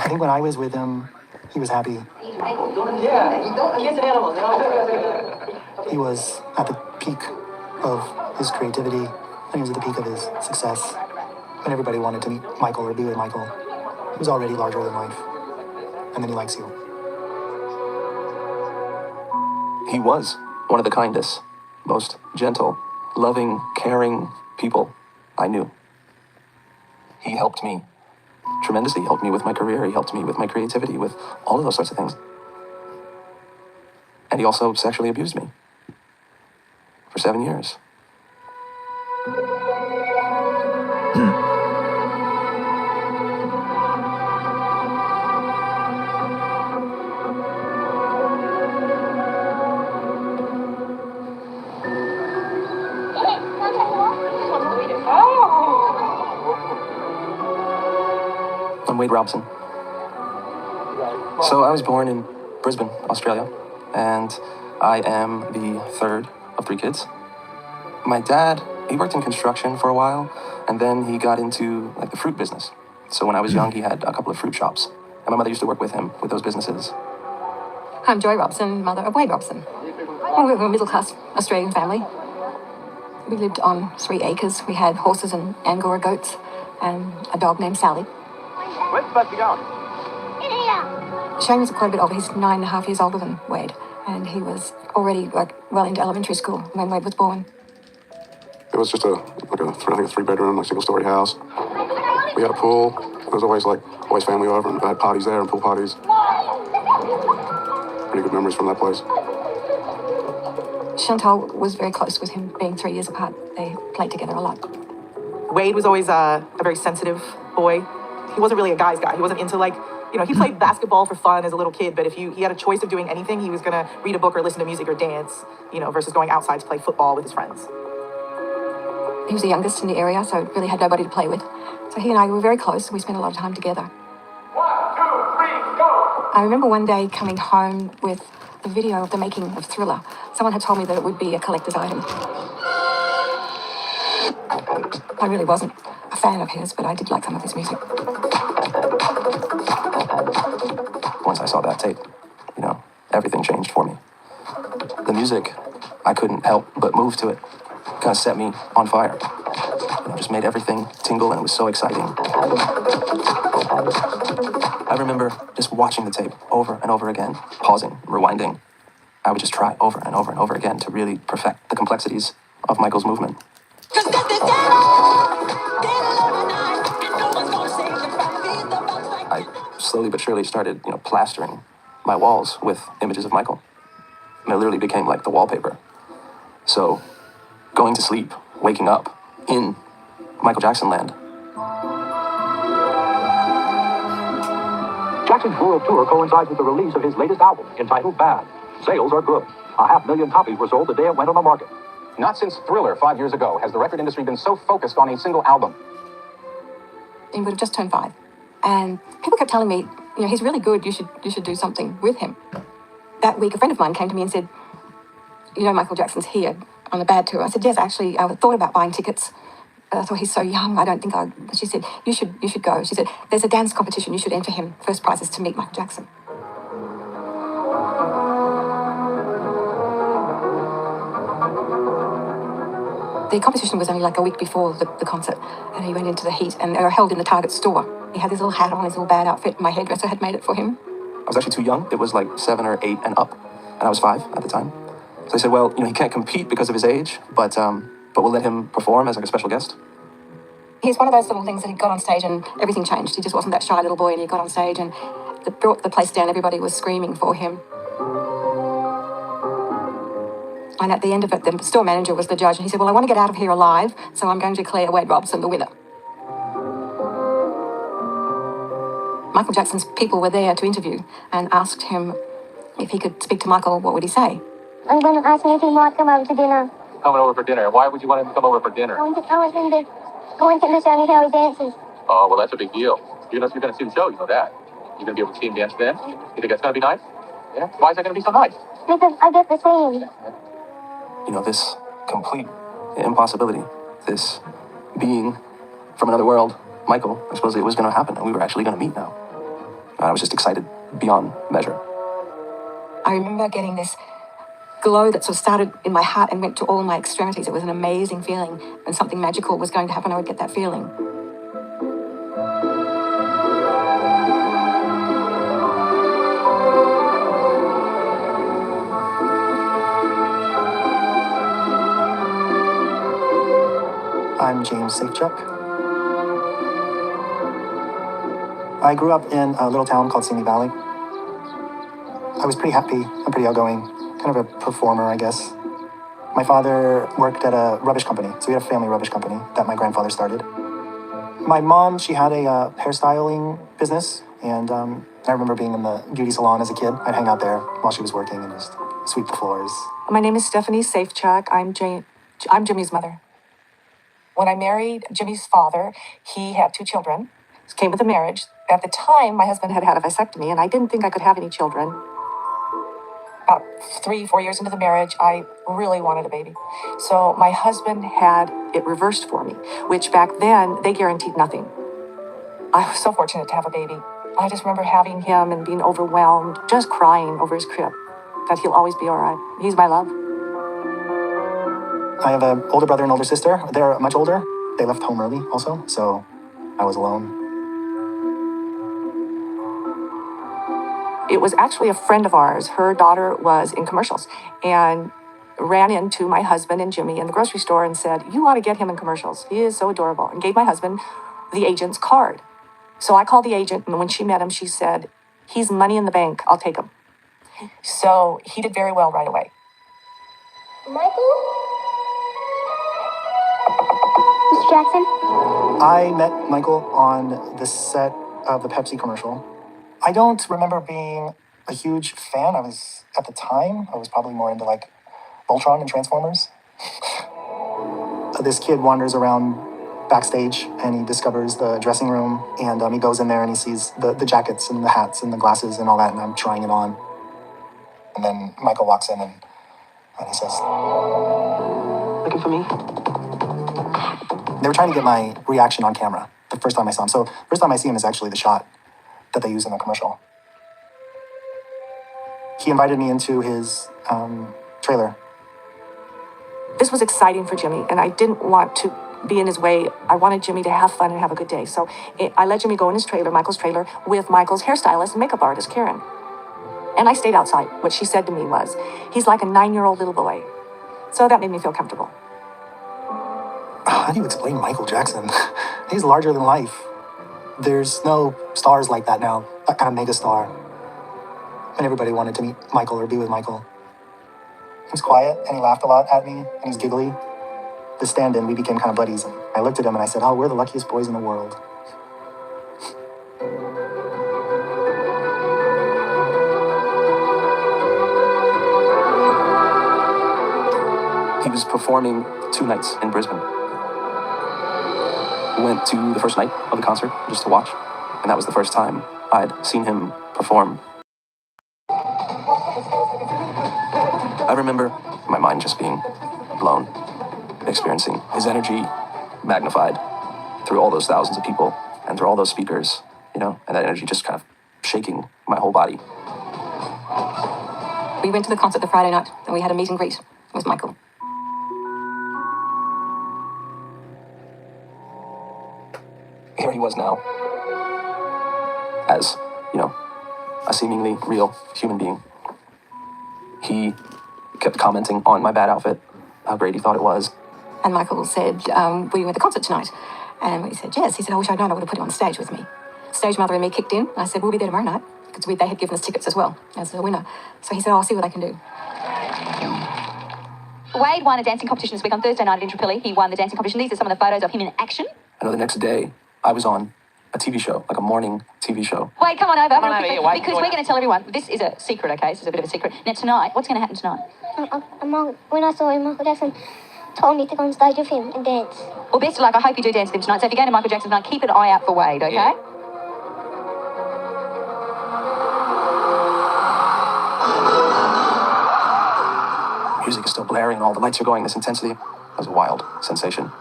I think when I was with him, he was happy. He was at the peak of his creativity, and he was at the peak of his success. When everybody wanted to meet Michael or be with Michael, he was already larger than life. And then he likes you. He was one of the kindest, most gentle, loving, caring people I knew. He helped me tremendously. He helped me with my career. He helped me with my creativity, with all of those sorts of things. And he also sexually abused me for 7 years. I'm Wade Robson. So I was born in Brisbane, Australia, and I am the third of 3 kids. My dad, he worked in construction for a while, and then he got into the fruit business. So when I was young, he had a couple of fruit shops, and my mother used to work with him with those businesses. I'm Joy Robson, mother of Wade Robson. Well, we were a middle-class Australian family. We lived on 3 acres. We had horses and Angora goats and a dog named Sally. Where's the supposed to be going? Shane was quite a bit older. He's 9.5 years older than Wade, and he was already well into elementary school when Wade was born. It was just a 3-bedroom, single-story house. We had a pool. There was always family over, and I had parties there and pool parties. Pretty good memories from that place. Chantal was very close with him, being 3 years apart. They played together a lot. Wade was always a very sensitive boy. He wasn't really a guy's guy. He wasn't into he played basketball for fun as a little kid, but if he had a choice of doing anything, he was going to read a book or listen to music or dance, versus going outside to play football with his friends. He was the youngest in the area, so really had nobody to play with. So he and I were very close, and we spent a lot of time together. 1, 2, 3, go! I remember one day coming home with the video of the making of Thriller. Someone had told me that it would be a collector's item. I really wasn't a fan of his, but I did like some of his music. Once I saw that tape, everything changed for me. The music, I couldn't help but move to it. Kind of set me on fire. Just made everything tingle, and it was so exciting. I remember just watching the tape over and over again, pausing, rewinding. I would just try over and over and over again to really perfect the complexities of Michael's movement. I slowly but surely started, plastering my walls with images of Michael. And it literally became like the wallpaper. So, going to sleep, waking up in Michael Jackson land. Jackson's world tour coincides with the release of his latest album, entitled Bad. Sales are good. 500,000 copies were sold the day it went on the market. Not since Thriller 5 years ago has the record industry been so focused on a single album. He would have just turned 5. And people kept telling me, he's really good, you should do something with him. That week, a friend of mine came to me and said, Michael Jackson's here on the Bad tour. I said, yes, actually, I thought about buying tickets. I thought he's so young, I don't think I'd... She said, you should go. She said, there's a dance competition, you should enter him. First prize is to meet Michael Jackson. The competition was only like a week before the concert, and he went into the heat, and they were held in the Target store. He had his little hat on, his little Bad outfit. My hairdresser had made it for him. I was actually too young. It was like 7 or 8 and up, and I was 5 at the time. So they said, well, he can't compete because of his age, but we'll let him perform as like a special guest. He's one of those little things that he got on stage and everything changed. He just wasn't that shy little boy, and he got on stage and it brought the place down. Everybody was screaming for him. And at the end of it, the store manager was the judge, and he said, well, I want to get out of here alive, so I'm going to declare Wade Robson the winner. Michael Jackson's people were there to interview and asked him if he could speak to Michael, what would he say? I'm going to ask him if he wants to come over to dinner. Coming over for dinner. Why would you want him to come over for dinner? I want him to show me how he dances. Oh, well, that's a big deal. You're going to see the show, you know that. You're going to be able to see him dance then? You think that's going to be nice? Yeah? Why is that going to be so nice? Because I get to see him. This complete impossibility, this being from another world, Michael, supposedly it was going to happen, and we were actually going to meet now. I was just excited beyond measure. I remember getting this glow that sort of started in my heart and went to all my extremities. It was an amazing feeling, and something magical was going to happen. I would get that feeling. I'm James Safechuck. I grew up in a little town called Simi Valley. I was pretty happy and pretty outgoing, kind of a performer, I guess. My father worked at a rubbish company, so we had a family rubbish company that my grandfather started. My mom, she had a hairstyling business, and I remember being in the beauty salon as a kid. I'd hang out there while she was working and just sweep the floors. My name is Stephanie Safechuck. I'm Jimmy's mother. When I married Jimmy's father, he had 2 children. It came with a marriage. At the time, my husband had had a vasectomy, and I didn't think I could have any children. About 3-4 years into the marriage, I really wanted a baby. So my husband had it reversed for me, which back then, they guaranteed nothing. I was so fortunate to have a baby. I just remember having him and being overwhelmed, just crying over his crib, that he'll always be all right. He's my love. I have an older brother and older sister. They're much older. They left home early also, so I was alone. It was actually a friend of ours. Her daughter was in commercials and ran into my husband and Jimmy in the grocery store and said, "You ought to get him in commercials. He is so adorable," and gave my husband the agent's card. So I called the agent, and when she met him, she said, "He's money in the bank. I'll take him." So he did very well right away. Michael? Mr. Jackson? I met Michael on the set of the Pepsi commercial. I don't remember being a huge fan. I was probably more into like Voltron and Transformers. This kid wanders around backstage and he discovers the dressing room, and he goes in there and he sees the jackets and the hats and the glasses and all that, and I'm trying it on. And then Michael walks in and he says, Looking for me? They were trying to get my reaction on camera the first time I saw him. So first time I see him is actually the shot that they use in the commercial. He invited me into his trailer. This was exciting for Jimmy, and I didn't want to be in his way. I wanted Jimmy to have fun and have a good day. So I let Jimmy go in his trailer, Michael's trailer, with Michael's hairstylist and makeup artist, Karen. And I stayed outside. What she said to me was, "He's like a 9-year-old little boy." So that made me feel comfortable. How do you explain Michael Jackson? He's larger than life. There's no stars like that now, that kind of mega star. And everybody wanted to meet Michael or be with Michael. He was quiet and he laughed a lot at me and he's giggly. The stand-in, we became kind of buddies. And I looked at him and I said, "Oh, we're the luckiest boys in the world." He was performing 2 nights in Brisbane. Went to the first night of the concert just to watch, and that was the first time I'd seen him perform. I remember my mind just being blown, experiencing his energy magnified through all those thousands of people and through all those speakers, and that energy just kind of shaking my whole body. We went to the concert the Friday night and we had a meet and greet with Michael. Here he was now, as, a seemingly real human being. He kept commenting on my bad outfit, how great he thought it was. And Michael said, "Were you at the concert tonight?" And we said, "Yes." He said, "I wish I'd known. I would have put you on stage with me." Stage mother and me kicked in. I said, "We'll be there tomorrow night," because they had given us tickets as well as a winner. So he said, "I'll see what I can do." Wade won a dancing competition this week on Thursday night at Intrapilli. He won the dancing competition. These are some of the photos of him in action. The next day, I was on a TV show, like a morning TV show. Wade, come on over. Come on over here, Wade. Because we're going to tell everyone, this is a secret, okay? This is a bit of a secret. Now, tonight, what's going to happen tonight? When I saw him, Michael Jackson told me to go on stage with him and dance. Well, best of luck. I hope you do dance with him tonight. So if you're going to Michael Jackson tonight, keep an eye out for Wade, okay? Yeah. Music is still blaring and all the lights are going, this intensity. That was a wild sensation.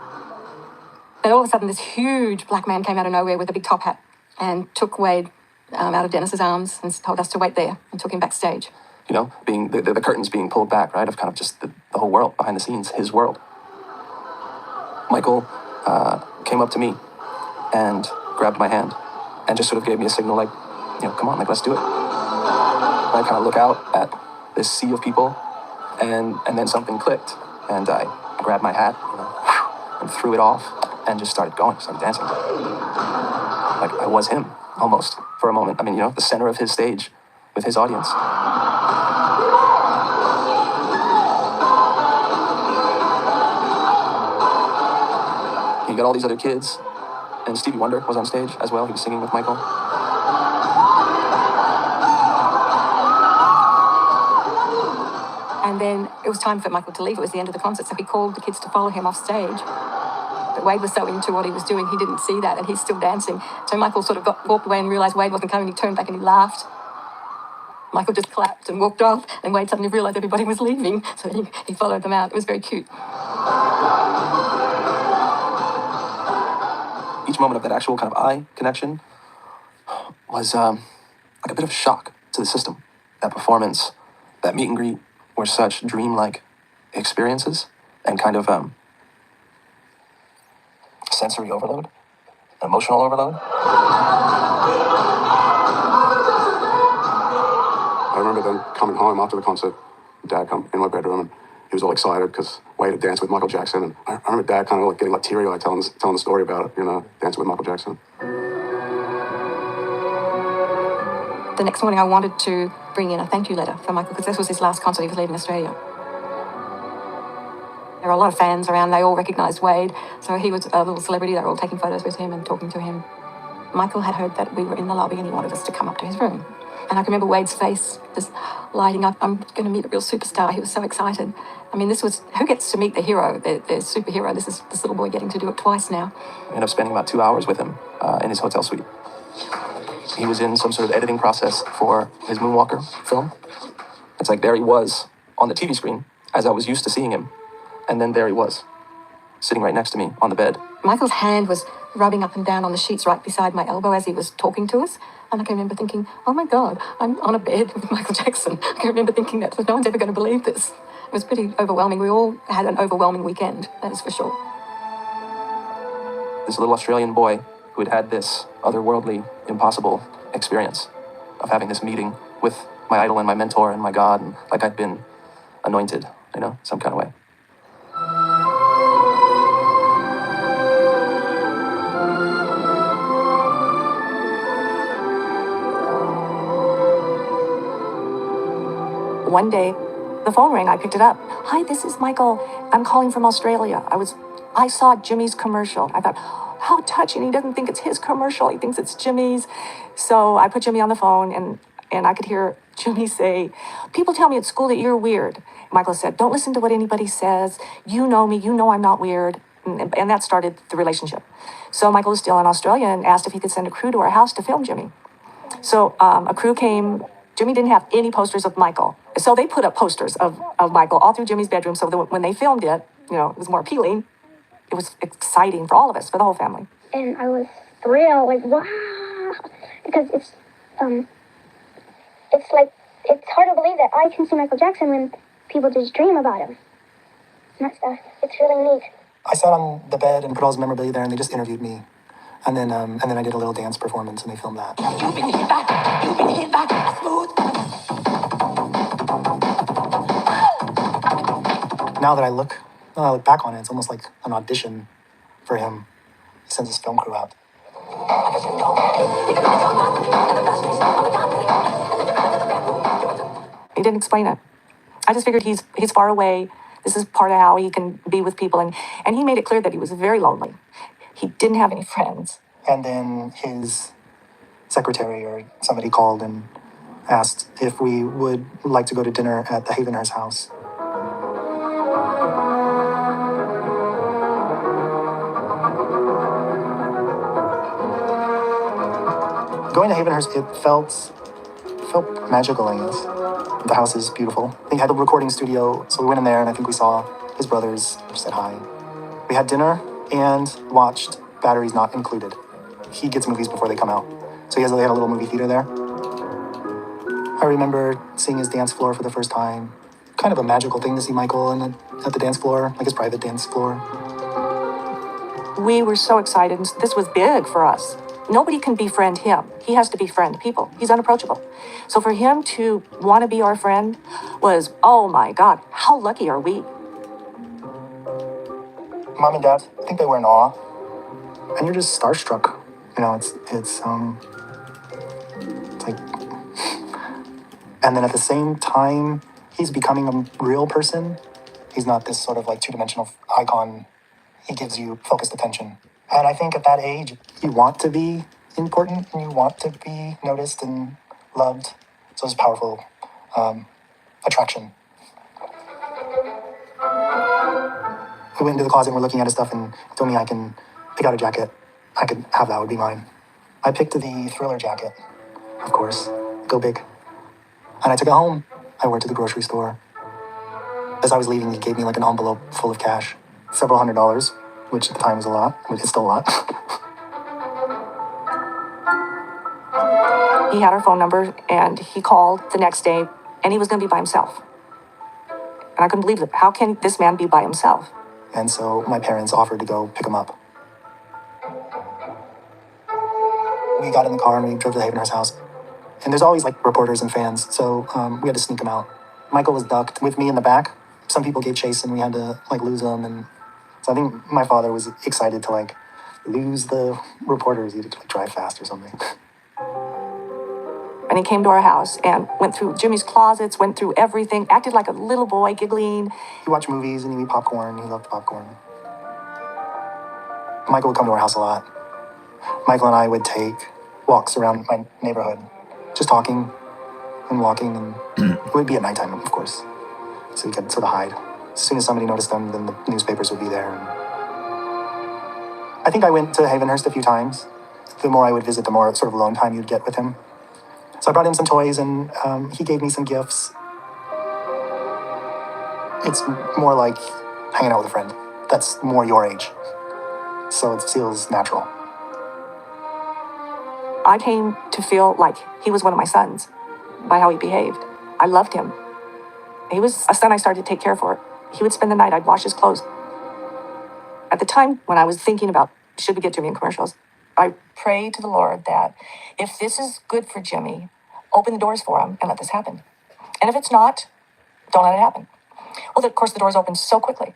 Then all of a sudden, this huge black man came out of nowhere with a big top hat and took Wade out of Dennis's arms and told us to wait there and took him backstage. You know, being the curtains being pulled back, right, of kind of just the whole world behind the scenes, his world. Michael came up to me and grabbed my hand and just sort of gave me a signal like, you know, come on, like, let's do it. And I kind of look out at this sea of people, and then something clicked, and I grabbed my hat, you know, and threw it off and just started dancing. Like I was him, almost, for a moment. I mean, you know, the center of his stage with his audience. You got all these other kids, and Stevie Wonder was on stage as well. He was singing with Michael. And then it was time for Michael to leave. It was the end of the concert, so he called the kids to follow him off stage. But Wade was so into what he was doing, he didn't see that, and he's still dancing. So Michael sort of walked away and realised Wade wasn't coming. He turned back and he laughed. Michael just clapped and walked off, and Wade suddenly realised everybody was leaving, so he followed them out. It was very cute. Each moment of that actual kind of eye connection was like a bit of shock to the system. That performance, that meet and greet were such dreamlike experiences and kind of sensory overload, emotional overload. I remember then coming home after the concert, Dad come in my bedroom and he was all excited because Wade had danced with Michael Jackson, and I remember Dad kind of like getting like teary-eyed telling the story about it, you know, dancing with Michael Jackson. The next morning I wanted to bring in a thank you letter for Michael because this was his last concert. He was leaving Australia. There were a lot of fans around. They all recognised Wade, so he was a little celebrity. They were all taking photos with him and talking to him. Michael had heard that we were in the lobby and he wanted us to come up to his room. And I can remember Wade's face just lighting up. I'm going to meet a real superstar. He was so excited. I mean, this was, who gets to meet the hero, the superhero? This is this little boy getting to do it twice now. I ended up spending about 2 hours with him in his hotel suite. He was in some sort of editing process for his Moonwalker film. It's like there he was on the TV screen as I was used to seeing him. And then there he was, sitting right next to me on the bed. Michael's hand was rubbing up and down on the sheets right beside my elbow as he was talking to us. And I can remember thinking, oh my God, I'm on a bed with Michael Jackson. I can remember thinking that no one's ever going to believe this. It was pretty overwhelming. We all had an overwhelming weekend, that is for sure. This little Australian boy who had had this otherworldly, impossible experience of having this meeting with my idol and my mentor and my God, and like I'd been anointed, you know, some kind of way. One day, the phone rang. I picked it up. Hi, this is Michael. I'm calling from Australia. I saw Jimmy's commercial. I thought, how touching. He doesn't think it's his commercial. He thinks it's Jimmy's. So I put Jimmy on the phone, and I could hear Jimmy say, people tell me at school that you're weird. Michael said, don't listen to what anybody says. You know me. You know I'm not weird. And that started the relationship. So Michael was still in Australia and asked if he could send a crew to our house to film Jimmy. So a crew came. Jimmy didn't have any posters of Michael. So they put up posters of Michael all through Jimmy's bedroom so that when they filmed it, you know, it was more appealing. It was exciting for all of us, for the whole family. And I was thrilled, like, wow, because it's like, it's hard to believe that I can see Michael Jackson when people just dream about him. And that's, it's really neat. I sat on the bed and put all his memorabilia there, and they just interviewed me. And then I did a little dance performance, and they filmed that. Now that I look back on it, it's almost like an audition for him. He sends his film crew out. He didn't explain it. I just figured he's far away. This is part of how he can be with people. And he made it clear that he was very lonely. He didn't have any friends. And then his secretary or somebody called and asked if we would like to go to dinner at the Havenhurst house. Going to Havenhurst, it felt magical, I guess. The house is beautiful. They had a recording studio, so we went in there and I think we saw his brothers, said hi. We had dinner and watched Batteries Not Included. He gets movies before they come out. So they had a little movie theater there. I remember seeing his dance floor for the first time. Kind of a magical thing to see Michael at the dance floor, like his private dance floor. We were so excited. This was big for us. Nobody can befriend him. He has to befriend people. He's unapproachable. So for him to want to be our friend was, oh my God, how lucky are we? Mom and Dad, I think they were in awe. And you're just starstruck. You know, it's like... And then at the same time, he's becoming a real person. He's not this sort of like two-dimensional icon. He gives you focused attention. And I think at that age, you want to be important and you want to be noticed and loved. So it's a powerful attraction. We went into the closet and we're looking at his stuff and he told me I can pick out a jacket. I could have that, would be mine. I picked the Thriller jacket, of course. Go big. And I took it home. I went to the grocery store. As I was leaving, he gave me like an envelope full of cash. Several $100s, which at the time was a lot. It's still a lot. He had our phone number and he called the next day and he was going to be by himself. And I couldn't believe it. How can this man be by himself? And so my parents offered to go pick him up. We got in the car and we drove to Havenhurst house. And there's always like reporters and fans, so we had to sneak him out. Michael was ducked with me in the back. Some people gave chase and we had to like lose them. And so I think my father was excited to like lose the reporters. He had to like, drive fast or something. And he came to our house and went through Jimmy's closets, went through everything, acted like a little boy, giggling. He watched movies and he ate popcorn. He loved popcorn. Michael would come to our house a lot. Michael and I would take walks around my neighborhood, just talking and walking, and it would be at nighttime, of course, so we could sort of hide. As soon as somebody noticed them, then the newspapers would be there. And I think I went to Havenhurst a few times. The more I would visit, the more sort of alone time you'd get with him. So I brought him some toys, and he gave me some gifts. It's more like hanging out with a friend that's more your age. So it feels natural. I came to feel like he was one of my sons by how he behaved. I loved him. He was a son I started to take care for. He would spend the night, I'd wash his clothes. At the time when I was thinking about, should we get Jimmy in commercials, I prayed to the Lord that if this is good for Jimmy, open the doors for him and let this happen. And if it's not, don't let it happen. Well, of course, the doors opened so quickly.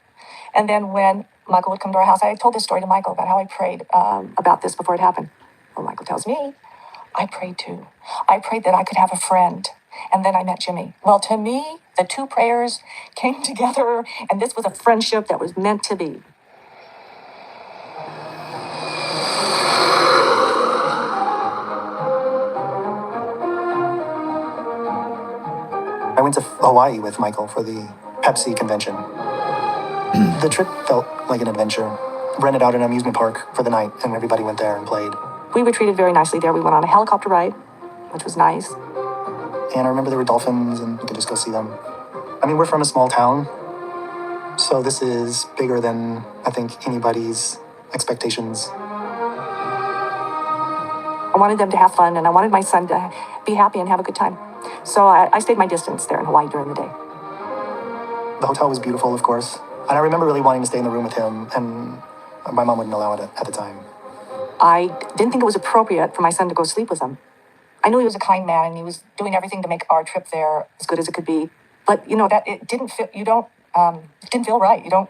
And then when Michael would come to our house, I told this story to Michael about how I prayed about this before it happened. Well, Michael tells me, I prayed too. I prayed that I could have a friend. And then I met Jimmy. Well, to me, the two prayers came together, and this was a friendship that was meant to be. I went to Hawaii with Michael for the Pepsi convention. The trip felt like an adventure. Rented out an amusement park for the night, and everybody went there and played. We were treated very nicely there. We went on a helicopter ride, which was nice. And I remember there were dolphins, and you could just go see them. I mean, we're from a small town, so this is bigger than, I think, anybody's expectations. I wanted them to have fun, and I wanted my son to be happy and have a good time. So I stayed my distance there in Hawaii during the day. The hotel was beautiful, of course. And I remember really wanting to stay in the room with him, and my mom wouldn't allow it at the time. I didn't think it was appropriate for my son to go sleep with him. I knew he was a kind man, and he was doing everything to make our trip there as good as it could be. But, you know, that it didn't feel, it didn't feel right. You don't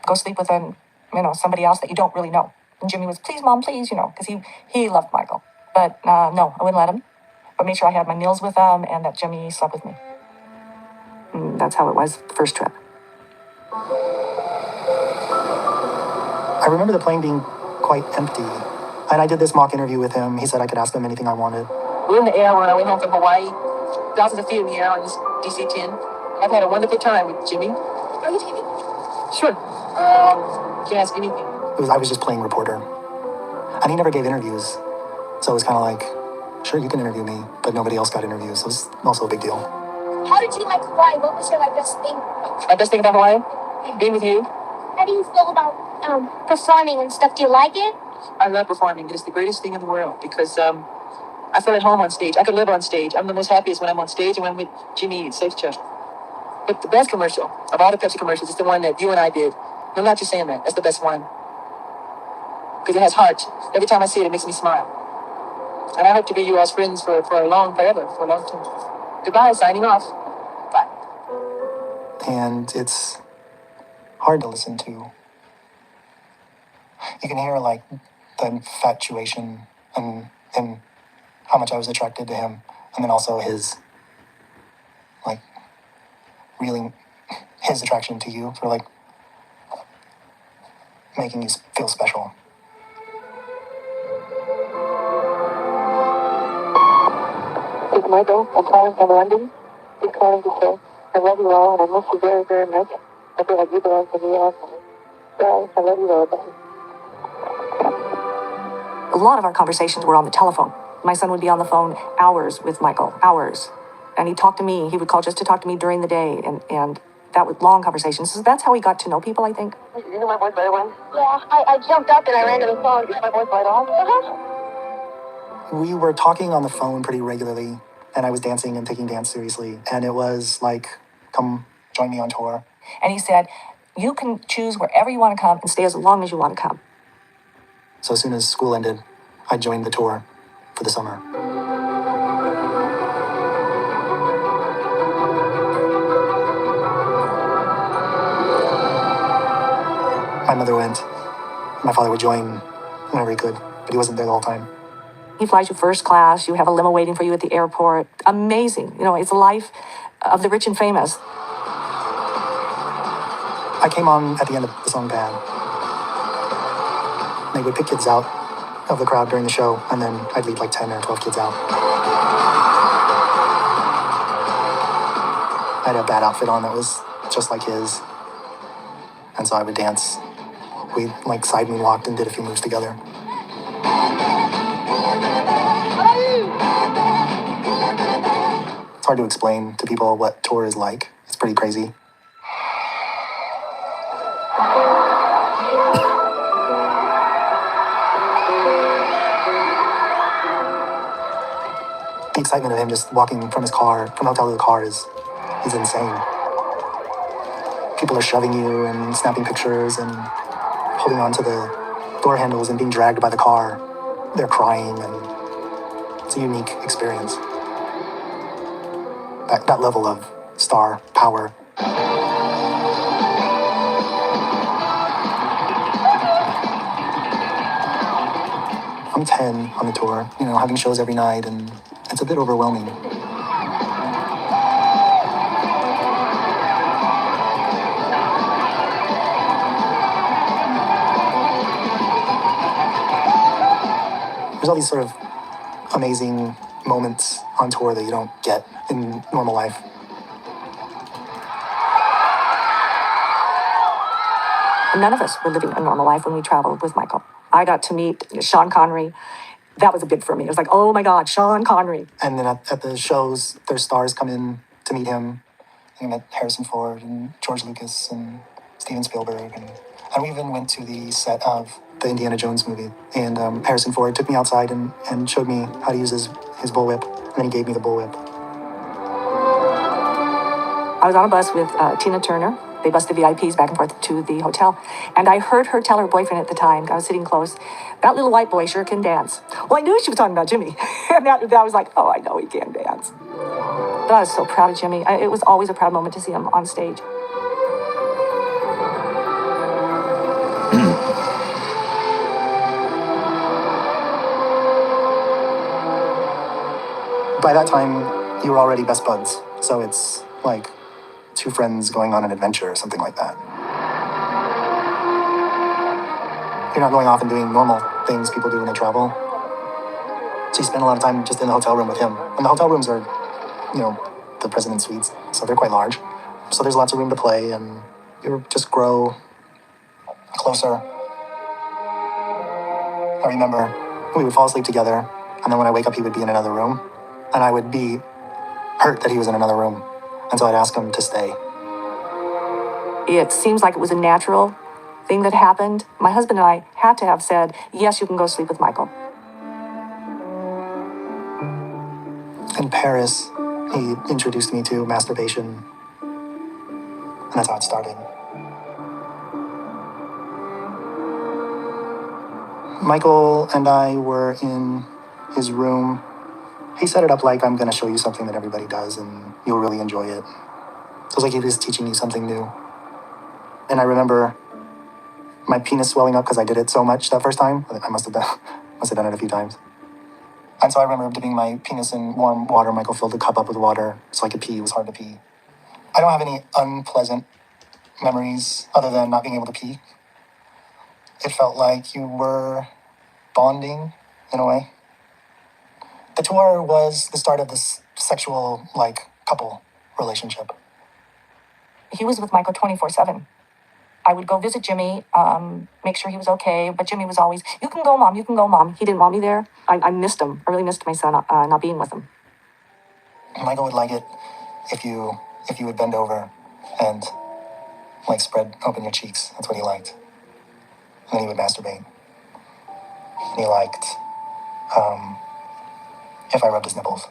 go sleep with somebody else that you don't really know. And Jimmy was, please, Mom, please, because he loved Michael. But no, I wouldn't let him. But made sure I had my meals with him and that Jimmy slept with me. And that's how it was the first trip. I remember the plane being quite empty. And I did this mock interview with him. He said I could ask him anything I wanted. We're in the air on our way home from Hawaii. Thousands of feet in the air on this DC-10. I've had a wonderful time with Jimmy. Are you kidding? Sure. You can ask anything. I was just playing reporter. And he never gave interviews. So it was kind of like, sure, you can interview me, but nobody else got interviews. So it was also a big deal. How did you like Hawaii? What was your best thing? My best thing about Hawaii? Being with you. How do you feel about performing and stuff? Do you like it? I love performing. It's the greatest thing in the world because I feel at home on stage. I could live on stage. I'm the most happiest when I'm on stage and when I'm with Jimmy and Safe Chest. But the best commercial of all the Pepsi commercials is the one that you and I did. I'm not just saying that. That's the best one. Because it has heart. Every time I see it, it makes me smile. And I hope to be you all's friends for a long time. Goodbye, signing off. Bye. And it's hard to listen to. You can hear like the infatuation and how much I was attracted to him, and then also his like really his attraction to you for like making you feel special. It's Michael. I'm calling from London. Just calling to say I love you all and I miss you very, very much. I feel like you belong to me also. So I love you all. Bye. A lot of our conversations were on the telephone. My son would be on the phone hours with Michael, hours. And he'd talk to me. He would call just to talk to me during the day. And that was long conversations. So that's how he got to know people, I think. You know my voice by the way? Yeah, I jumped up and I ran to the phone. You know my voice right off? We were talking on the phone pretty regularly, and I was dancing and taking dance seriously. And it was like, come join me on tour. And he said, you can choose wherever you want to come and stay as long as you want to come. So as soon as school ended, I joined the tour for the summer. My mother went. My father would join whenever he could, but he wasn't there the whole time. He flies you first class. You have a limo waiting for you at the airport. Amazing. You know, it's the life of the rich and famous. I came on at the end of the song Bad. They would pick kids out of the crowd during the show, and then I'd lead like 10 or 12 kids out. I had a bad outfit on that was just like his, and so I would dance. We like side moonwalked and did a few moves together. It's hard to explain to people what tour is like. It's pretty crazy. The excitement of him just walking from his car, from the hotel to the car is insane. People are shoving you and snapping pictures and holding on to the door handles and being dragged by the car. They're crying, and it's a unique experience. That level of star power. I'm 10 on the tour, you know, having shows every night, and it's a bit overwhelming. There's all these sort of amazing moments on tour that you don't get in normal life. None of us were living a normal life when we traveled with Michael. I got to meet Sean Connery. That was big for me. It was like, oh my God, Sean Connery. And then at the shows, their stars come in to meet him. I met Harrison Ford and George Lucas and Steven Spielberg. And we even went to the set of the Indiana Jones movie. And Harrison Ford took me outside and showed me how to use his bullwhip. And then he gave me the bullwhip. I was on a bus with Tina Turner. They bused the VIPs back and forth to the hotel. And I heard her tell her boyfriend at the time, I was sitting close, that little white boy sure can dance. Well, I knew she was talking about Jimmy. And that was like, oh, I know he can dance. But I was so proud of Jimmy. It was always a proud moment to see him on stage. By that time, you were already best buds. So it's like two friends going on an adventure or something like that. You're not going off and doing normal things people do when they travel. So you spend a lot of time just in the hotel room with him. And the hotel rooms are, you know, the president's suites, so they're quite large. So there's lots of room to play, and you just grow closer. I remember we would fall asleep together, and then when I wake up, he would be in another room, and I would be hurt that he was in another room. And so I'd ask him to stay. It seems like it was a natural thing that happened. My husband and I had to have said, yes, you can go sleep with Michael. In Paris, he introduced me to masturbation, and that's how it started. Michael and I were in his room. He set it up like, I'm going to show you something that everybody does, and you'll really enjoy it. So it was like he was teaching you something new. And I remember my penis swelling up because I did it so much that first time. I must have done it a few times. And so I remember dipping my penis in warm water. Michael filled the cup up with water so I could pee. It was hard to pee. I don't have any unpleasant memories other than not being able to pee. It felt like you were bonding in a way. The tour was the start of this sexual, couple relationship. He was with Michael 24/7. I would go visit Jimmy, make sure he was okay, but Jimmy was always, you can go, Mom, you can go, Mom. He didn't want me there. I missed him. I really missed my son not being with him. Michael would like it if you would bend over and, spread open your cheeks. That's what he liked. And then he would masturbate. And he liked, if I rubbed his nipples.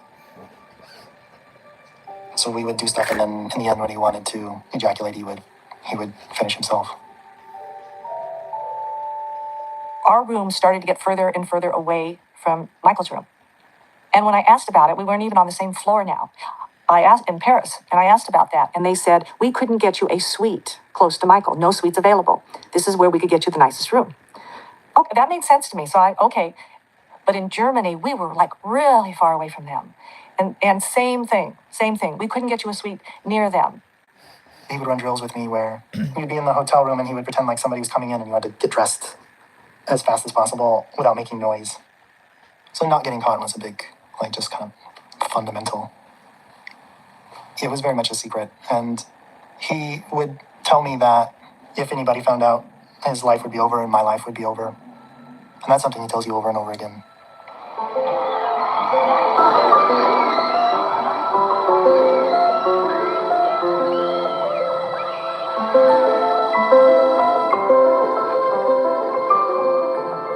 So we would do stuff, and then in the end, when he wanted to ejaculate, he would finish himself. Our room started to get further and further away from Michael's room. And when I asked about it, we weren't even on the same floor now. I asked in Paris, and I asked about that, and they said, we couldn't get you a suite close to Michael. No suites available. This is where we could get you the nicest room. Okay, that made sense to me. So okay. But in Germany, we were really far away from them. And same thing. We couldn't get you a suite near them. He would run drills with me where we'd be in the hotel room and he would pretend like somebody was coming in and you had to get dressed as fast as possible without making noise. So not getting caught was a big, just kind of fundamental. It was very much a secret. And he would tell me that if anybody found out, his life would be over and my life would be over. And that's something he tells you over and over again.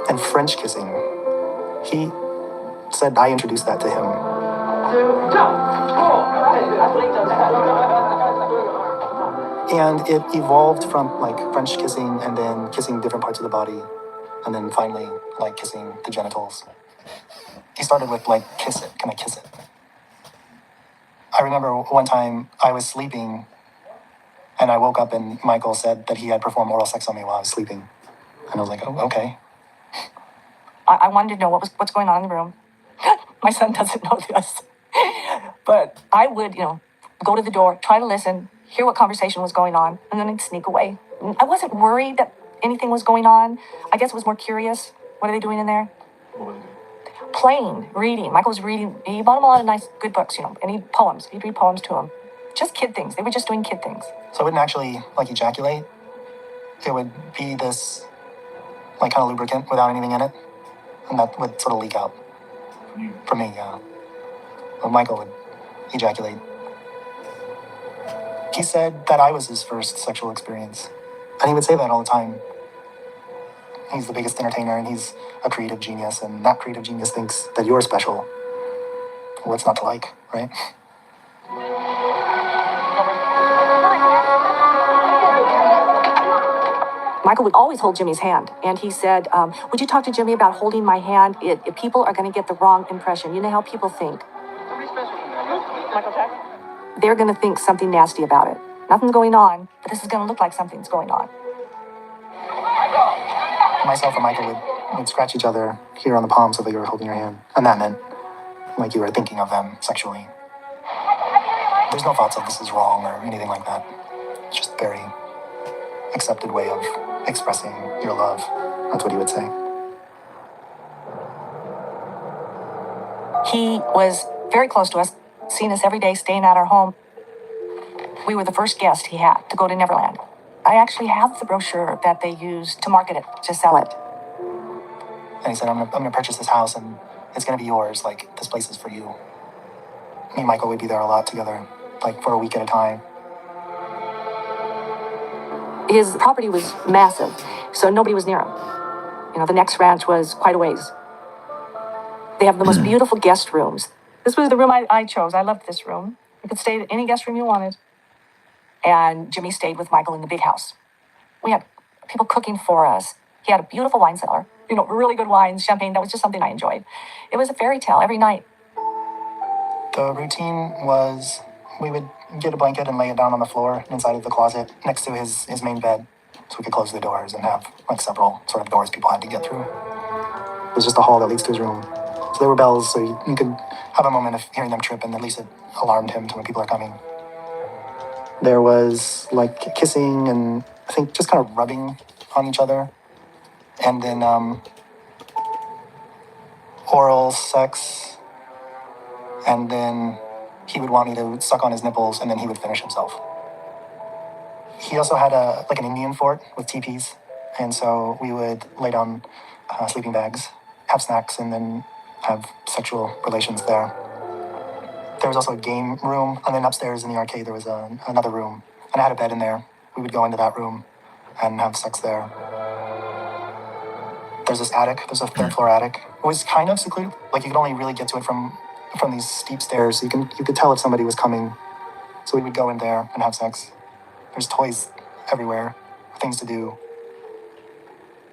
And French kissing. He said I introduced that to him. And it evolved from French kissing and then kissing different parts of the body. And then finally kissing the genitals. He started with kiss it, can I kiss it? I remember one time I was sleeping and I woke up and Michael said that he had performed oral sex on me while I was sleeping. And I was like, oh, okay. I wanted to know what's going on in the room. My son doesn't know this. But I would, go to the door, try to listen, hear what conversation was going on, and then I'd sneak away. I wasn't worried that anything was going on. I guess I was more curious. What are they doing in there? Playing, reading. Michael was reading. He bought him a lot of nice, good books, and he'd poems. He'd read poems to him. Just kid things. They were just doing kid things. So it wouldn't actually, ejaculate. It would be this, kind of lubricant without anything in it. And that would sort of leak out. For me, yeah. Well, Michael would ejaculate. He said that I was his first sexual experience. And he would say that all the time. He's the biggest entertainer and he's a creative genius, and that creative genius thinks that you're special. What's not to like, right? Michael would always hold Jimmy's hand, and he said, would you talk to Jimmy about holding my hand? If people are going to get the wrong impression. You know how people think. They're going to think something nasty about it. Nothing's going on, but this is going to look like something's going on. Myself and Michael would scratch each other here on the palm so that you were holding your hand. And that meant you were thinking of them sexually. There's no thoughts of this is wrong or anything like that. It's just a very accepted way of expressing your love. That's what he would say. He was very close to us, seeing us every day, staying at our home. We were the first guest he had to go to Neverland. I actually have the brochure that they used to market it, to sell it. And he said, I'm gonna purchase this house and it's gonna be yours. This place is for you. Me and Michael would be there a lot together, for a week at a time. His property was massive, so nobody was near him. The next ranch was quite a ways. They have the most beautiful guest rooms. This was the room I chose. I loved this room. You could stay at any guest room you wanted. And Jimmy stayed with Michael in the big house. We had people cooking for us. He had a beautiful wine cellar, really good wines, champagne. That was just something I enjoyed. It was a fairy tale every night. The routine was we would get a blanket and lay it down on the floor inside of the closet next to his main bed so we could close the doors and have several sort of doors people had to get through. It was just a hall that leads to his room. So there were bells, so you could have a moment of hearing them trip, and at least it alarmed him to when people are coming. There was kissing and I think just kind of rubbing on each other. And then oral sex. And then he would want me to suck on his nipples, and then he would finish himself. He also had an Indian fort with teepees. And so we would lay down sleeping bags, have snacks, and then have sexual relations there. There was also a game room, and then upstairs in the arcade there was another room, and I had a bed in there. We would go into that room and have sex there. There's this attic. There's a third floor attic. It was kind of secluded. You could only really get to it from these steep stairs. So you could tell if somebody was coming. So we would go in there and have sex. There's toys everywhere, things to do.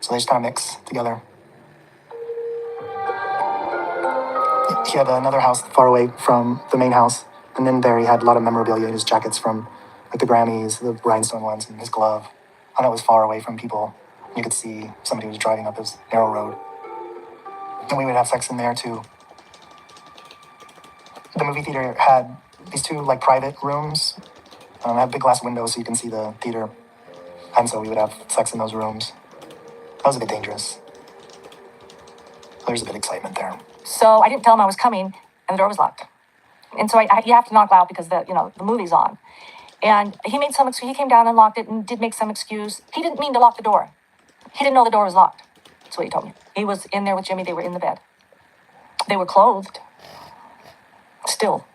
So they just kind of mix together. He had another house far away from the main house, and in there he had a lot of memorabilia, his jackets from the Grammys, the rhinestone ones, and his glove. And that was far away from people. You could see somebody was driving up this narrow road. And we would have sex in there too. The movie theater had these two private rooms. Had big glass windows so you can see the theater. And so we would have sex in those rooms. That was a bit dangerous. There's a bit of excitement there. So I didn't tell him I was coming, and the door was locked. And so you have to knock loud because the movie's on. And he came down and locked it and did make some excuse. He didn't mean to lock the door. He didn't know the door was locked. That's what he told me. He was in there with Jimmy. They were in the bed. They were clothed. Still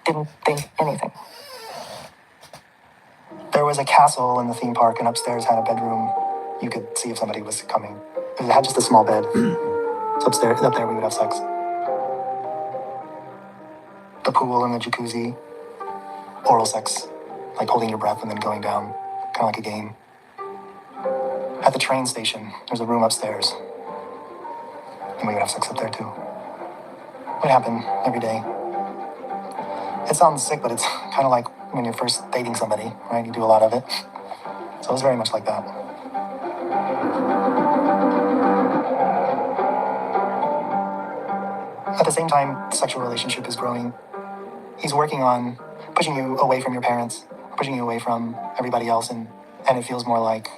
didn't think anything. There was a castle in the theme park, and upstairs had a bedroom. You could see if somebody was coming. It had just a small bed. So up there we would have sex. The pool and the jacuzzi. Oral sex. Holding your breath and then going down. Kind of like a game. At the train station, there's a room upstairs. And we would have sex up there too. It would happen every day. It sounds sick, but it's kind of like when you're first dating somebody, right? You do a lot of it. So it was very much like that. At the same time, the sexual relationship is growing. He's working on pushing you away from your parents, pushing you away from everybody else, and it feels more like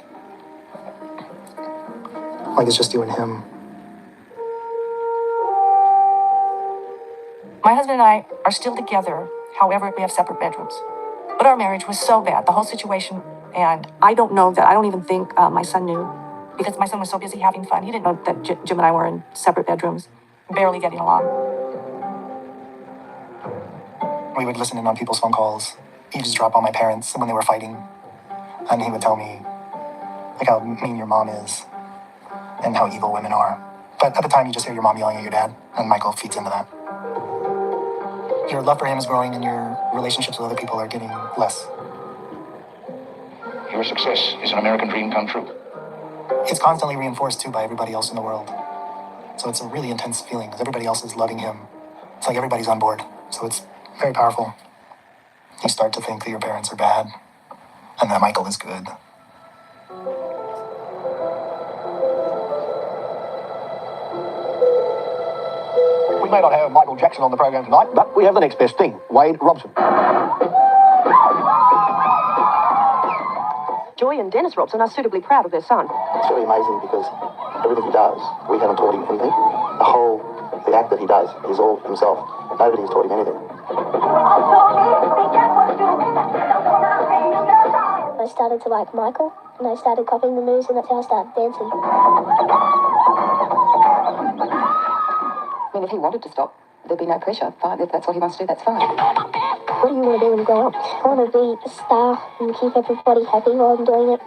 it's just you and him. My husband and I are still together. However, we have separate bedrooms. But our marriage was so bad, the whole situation, and I don't know that, I don't even think my son knew, because my son was so busy having fun. He didn't know that Jim and I were in separate bedrooms, barely getting along. We would listen in on people's phone calls. He'd just drop on my parents when they were fighting, and he would tell me how mean your mom is and how evil women are. But at the time, you just hear your mom yelling at your dad, and Michael feeds into that. Your love for him is growing, and your relationships with other people are getting less. Your success is an American dream come true. It's constantly reinforced, too, by everybody else in the world. So it's a really intense feeling, because everybody else is loving him. It's like everybody's on board. So it's very powerful. You start to think that your parents are bad, and that Michael is good. We may not have Michael Jackson on the program tonight, but we have the next best thing, Wade Robson. Joy and Dennis Robson are suitably proud of their son. It's really amazing because everything he does, we haven't taught him anything. The act that he does is all himself. Nobody has taught him anything. I started to like Michael, and I started copying the moves, and that's how I started dancing. I mean, if he wanted to stop, there'd be no pressure. Fine, if that's what he wants to do, that's fine. What do you want to do when you grow up? I want to be a star and keep everybody happy while I'm doing it.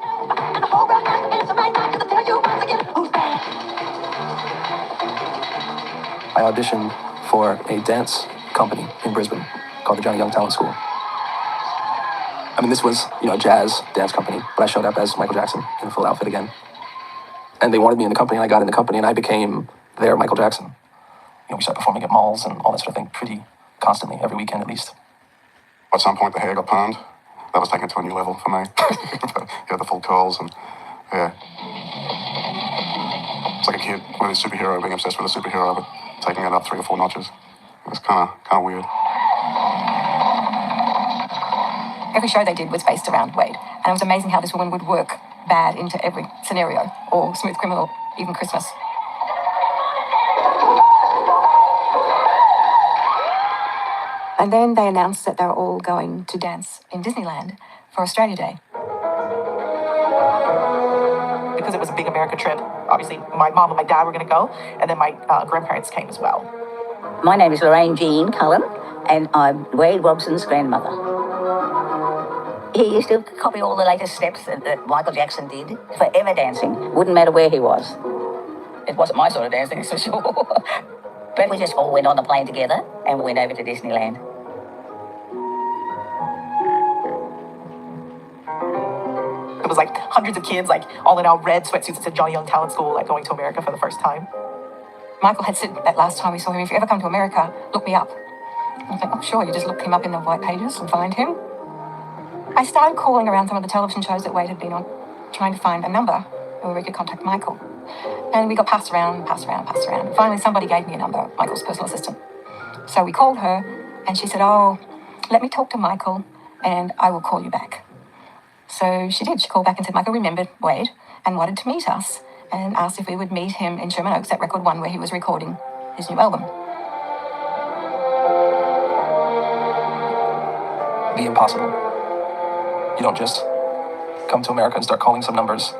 I auditioned for a dance company in Brisbane called the Johnny Young Talent School. I mean, this was, a jazz dance company, but I showed up as Michael Jackson in a full outfit again. And they wanted me in the company, and I got in the company, and I became their Michael Jackson. We started performing at malls and all that sort of thing pretty constantly, every weekend at least. At some point, the hair got permed. That was taken it to a new level for me. Yeah, the full curls and, yeah. It's like a kid with his superhero, being obsessed with a superhero, but taking it up 3 or 4 notches. It was kind of weird. Every show they did was based around Wade, and it was amazing how this woman would work bad into every scenario, or smooth criminal, even Christmas. And then they announced that they were all going to dance in Disneyland for Australia Day. Because it was a big America trip, obviously my mom and my dad were going to go, and then my grandparents came as well. My name is Lorraine Jean Cullen, and I'm Wade Robson's grandmother. He used to copy all the latest steps that Michael Jackson did. Forever dancing, wouldn't matter where he was. It wasn't my sort of dancing, for sure. But we just all went on the plane together, and we went over to Disneyland. It was like hundreds of kids, like all in our red sweatsuits that said Johnny Young Talent School, like going to America for the first time. Michael had said that last time we saw him, if you ever come to America, look me up. I was like, oh, sure, you just look him up in the white pages and find him. I started calling around some of the television shows that Wade had been on, trying to find a number where we could contact Michael. And we got passed around. And finally, somebody gave me a number, Michael's personal assistant. So we called her, and she said, oh, let me talk to Michael, and I will call you back. So she did. She called back and said Michael remembered Wade and wanted to meet us and asked if we would meet him in Sherman Oaks at Record One, where he was recording his new album. The impossible. You don't just come to America and start calling some numbers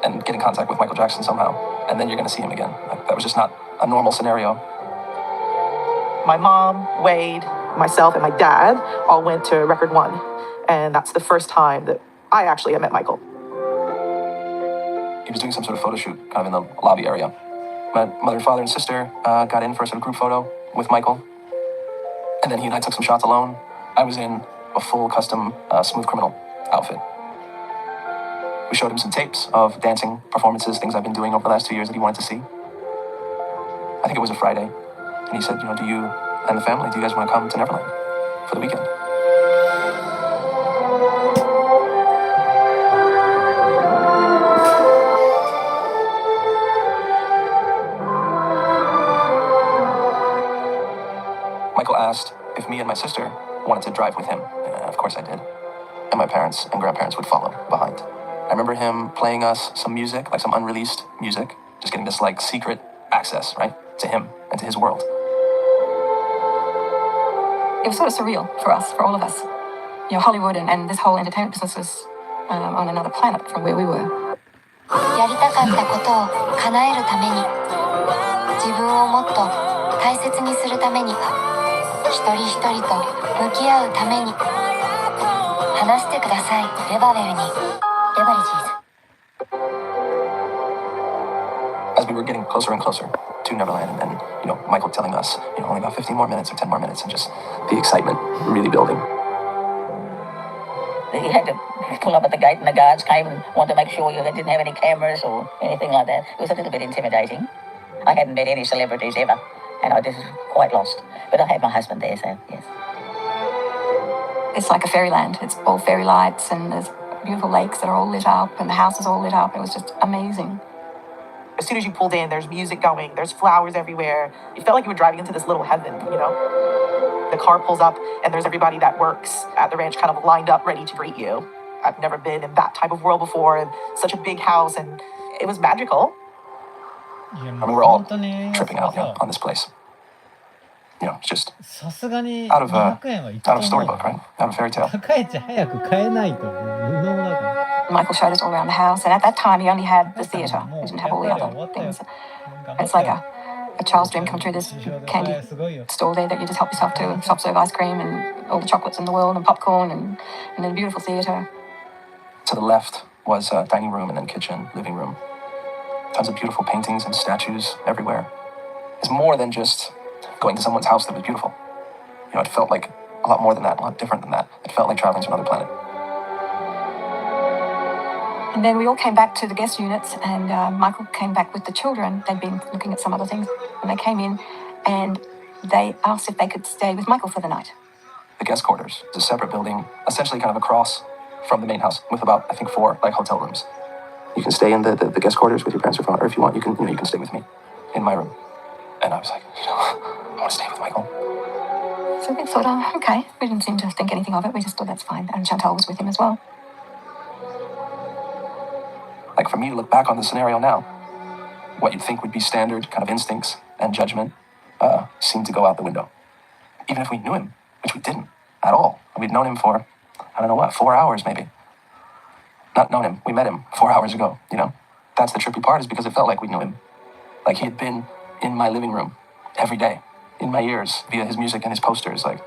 and get in contact with Michael Jackson somehow, and then you're going to see him again. That was just not a normal scenario. My mom, Wade, myself, and my dad all went to Record One, and that's the first time that I actually had met Michael. He was doing some sort of photo shoot kind of in the lobby area. My mother, father, and sister got in for a sort of group photo with Michael, and then he and I took some shots alone. I was in a full custom Smooth Criminal outfit. We showed him some tapes of dancing performances, things I've been doing over the last 2 years that he wanted to see. I think it was a Friday. And he said, do you and the family, do you guys want to come to Neverland for the weekend? Michael asked if me and my sister wanted to drive with him. Of course I did. And my parents and grandparents would follow behind. I remember him playing us some music, like some unreleased music, just getting this like secret access, right, to him and to his world. It was sort of surreal for us, for all of us. Hollywood and this whole entertainment business was on another planet from where we were. やりたかったことを叶えるために、自分をもっと大切にするために、一人一人と向き合うために、話してください、レバベルに。レバリジーズ。As we were getting closer and closer to Neverland, and then, Michael telling us, only about 15 more minutes or 10 more minutes, and just the excitement really building. You had to pull up at the gate, and the guards came and wanted to make sure you didn't have any cameras or anything like that. It was a little bit intimidating. I hadn't met any celebrities ever, and I just quite lost. But I had my husband there, so yes. It's like a fairyland. It's all fairy lights, and there's beautiful lakes that are all lit up, and the house is all lit up. It was just amazing. As soon as you pulled in, there's music going, there's flowers everywhere. You felt like you were driving into this little heaven, The car pulls up, and there's everybody that works at the ranch kind of lined up, ready to greet you. I've never been in that type of world before, and such a big house, and it was magical. I mean, we're all tripping out on this place. It's just out of storybook, right? Out of fairy tale. Michael showed us all around the house, and at that time he only had the theatre. He didn't have all the other things. It's like a child's dream come true. There's a candy store there that you just help yourself to, and soft serve ice cream and all the chocolates in the world and popcorn and then a beautiful theatre. To the left was a dining room and then kitchen, living room. Tons of beautiful paintings and statues everywhere. It's more than just going to someone's house that was beautiful. it felt like a lot more than that, a lot different than that. It felt like traveling to another planet. And then we all came back to the guest units, and Michael came back with the children. They'd been looking at some other things, and they came in, and they asked if they could stay with Michael for the night. The guest quarters is a separate building, essentially kind of across from the main house, with about, I think, 4 like hotel rooms. You can stay in the guest quarters with your parents or father, or if you want, you can stay with me in my room. And I was like, I want to stay with Michael. So we thought, oh, okay. We didn't seem to think anything of it. We just thought that's fine. And Chantal was with him as well. Like, for me to look back on the scenario now, what you'd think would be standard kind of instincts and judgment seemed to go out the window. Even if we knew him, which we didn't at all. We'd known him for, 4 hours maybe. Not known him. We met him 4 hours ago, That's the trippy part, is because it felt like we knew him. Like, he had been in my living room every day, in my ears, via his music and his posters. Like,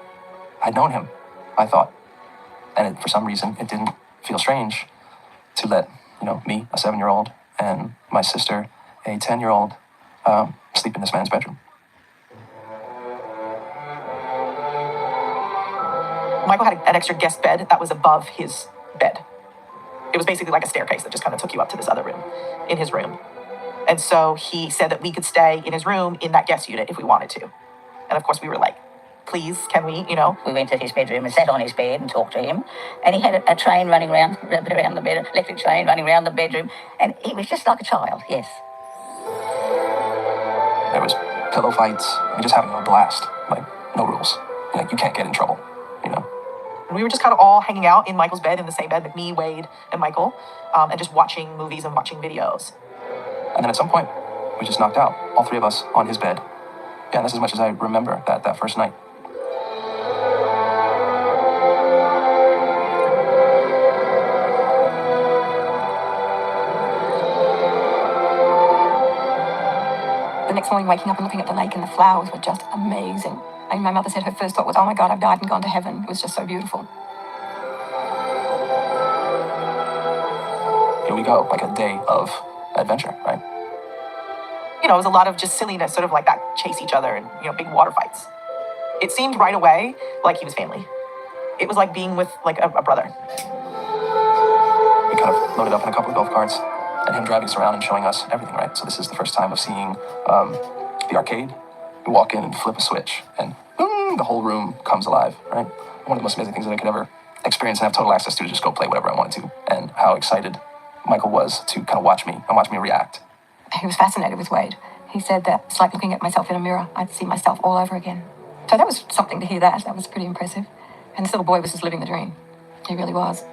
I'd known him, I thought. And for some reason, it didn't feel strange to let, me, a 7-year-old, and my sister, a 10-year-old, sleep in this man's bedroom. Michael had an extra guest bed that was above his bed. It was basically like a staircase that just kind of took you up to this other room in his room. And so he said that we could stay in his room in that guest unit if we wanted to. And of course we were like, please, can we, We went to his bedroom and sat on his bed and talked to him. And he had a train running around the bed, electric train running around the bedroom. And he was just like a child, yes. There was pillow fights, and just having a blast. Like, no rules. Like, you can't get in trouble, And we were just kind of all hanging out in Michael's bed, in the same bed with me, Wade, and Michael, and just watching movies and watching videos. And then at some point, we just knocked out, all 3 of us, on his bed. Yeah, and that's as much as I remember that first night. The next morning, waking up and looking at the lake and the flowers were just amazing. And my mother said her first thought was, oh my God, I've died and gone to heaven. It was just so beautiful. Here we go, like a day of adventure, right? It was a lot of just silliness, sort of like that, chase each other and, big water fights. It seemed right away like he was family. It was like being with, like, a brother. We kind of loaded up in a couple of golf carts, and him driving us around and showing us everything, right? So this is the first time of seeing the arcade. We walk in and flip a switch, and boom, the whole room comes alive, right? One of the most amazing things that I could ever experience and have total access to, just go play whatever I wanted to, and how excited Michael was to kind of watch me react. He was fascinated with Wade. He said that it's like looking at myself in a mirror. I'd see myself all over again. So that was something to hear that. That was pretty impressive. And this little boy was just living the dream. He really was.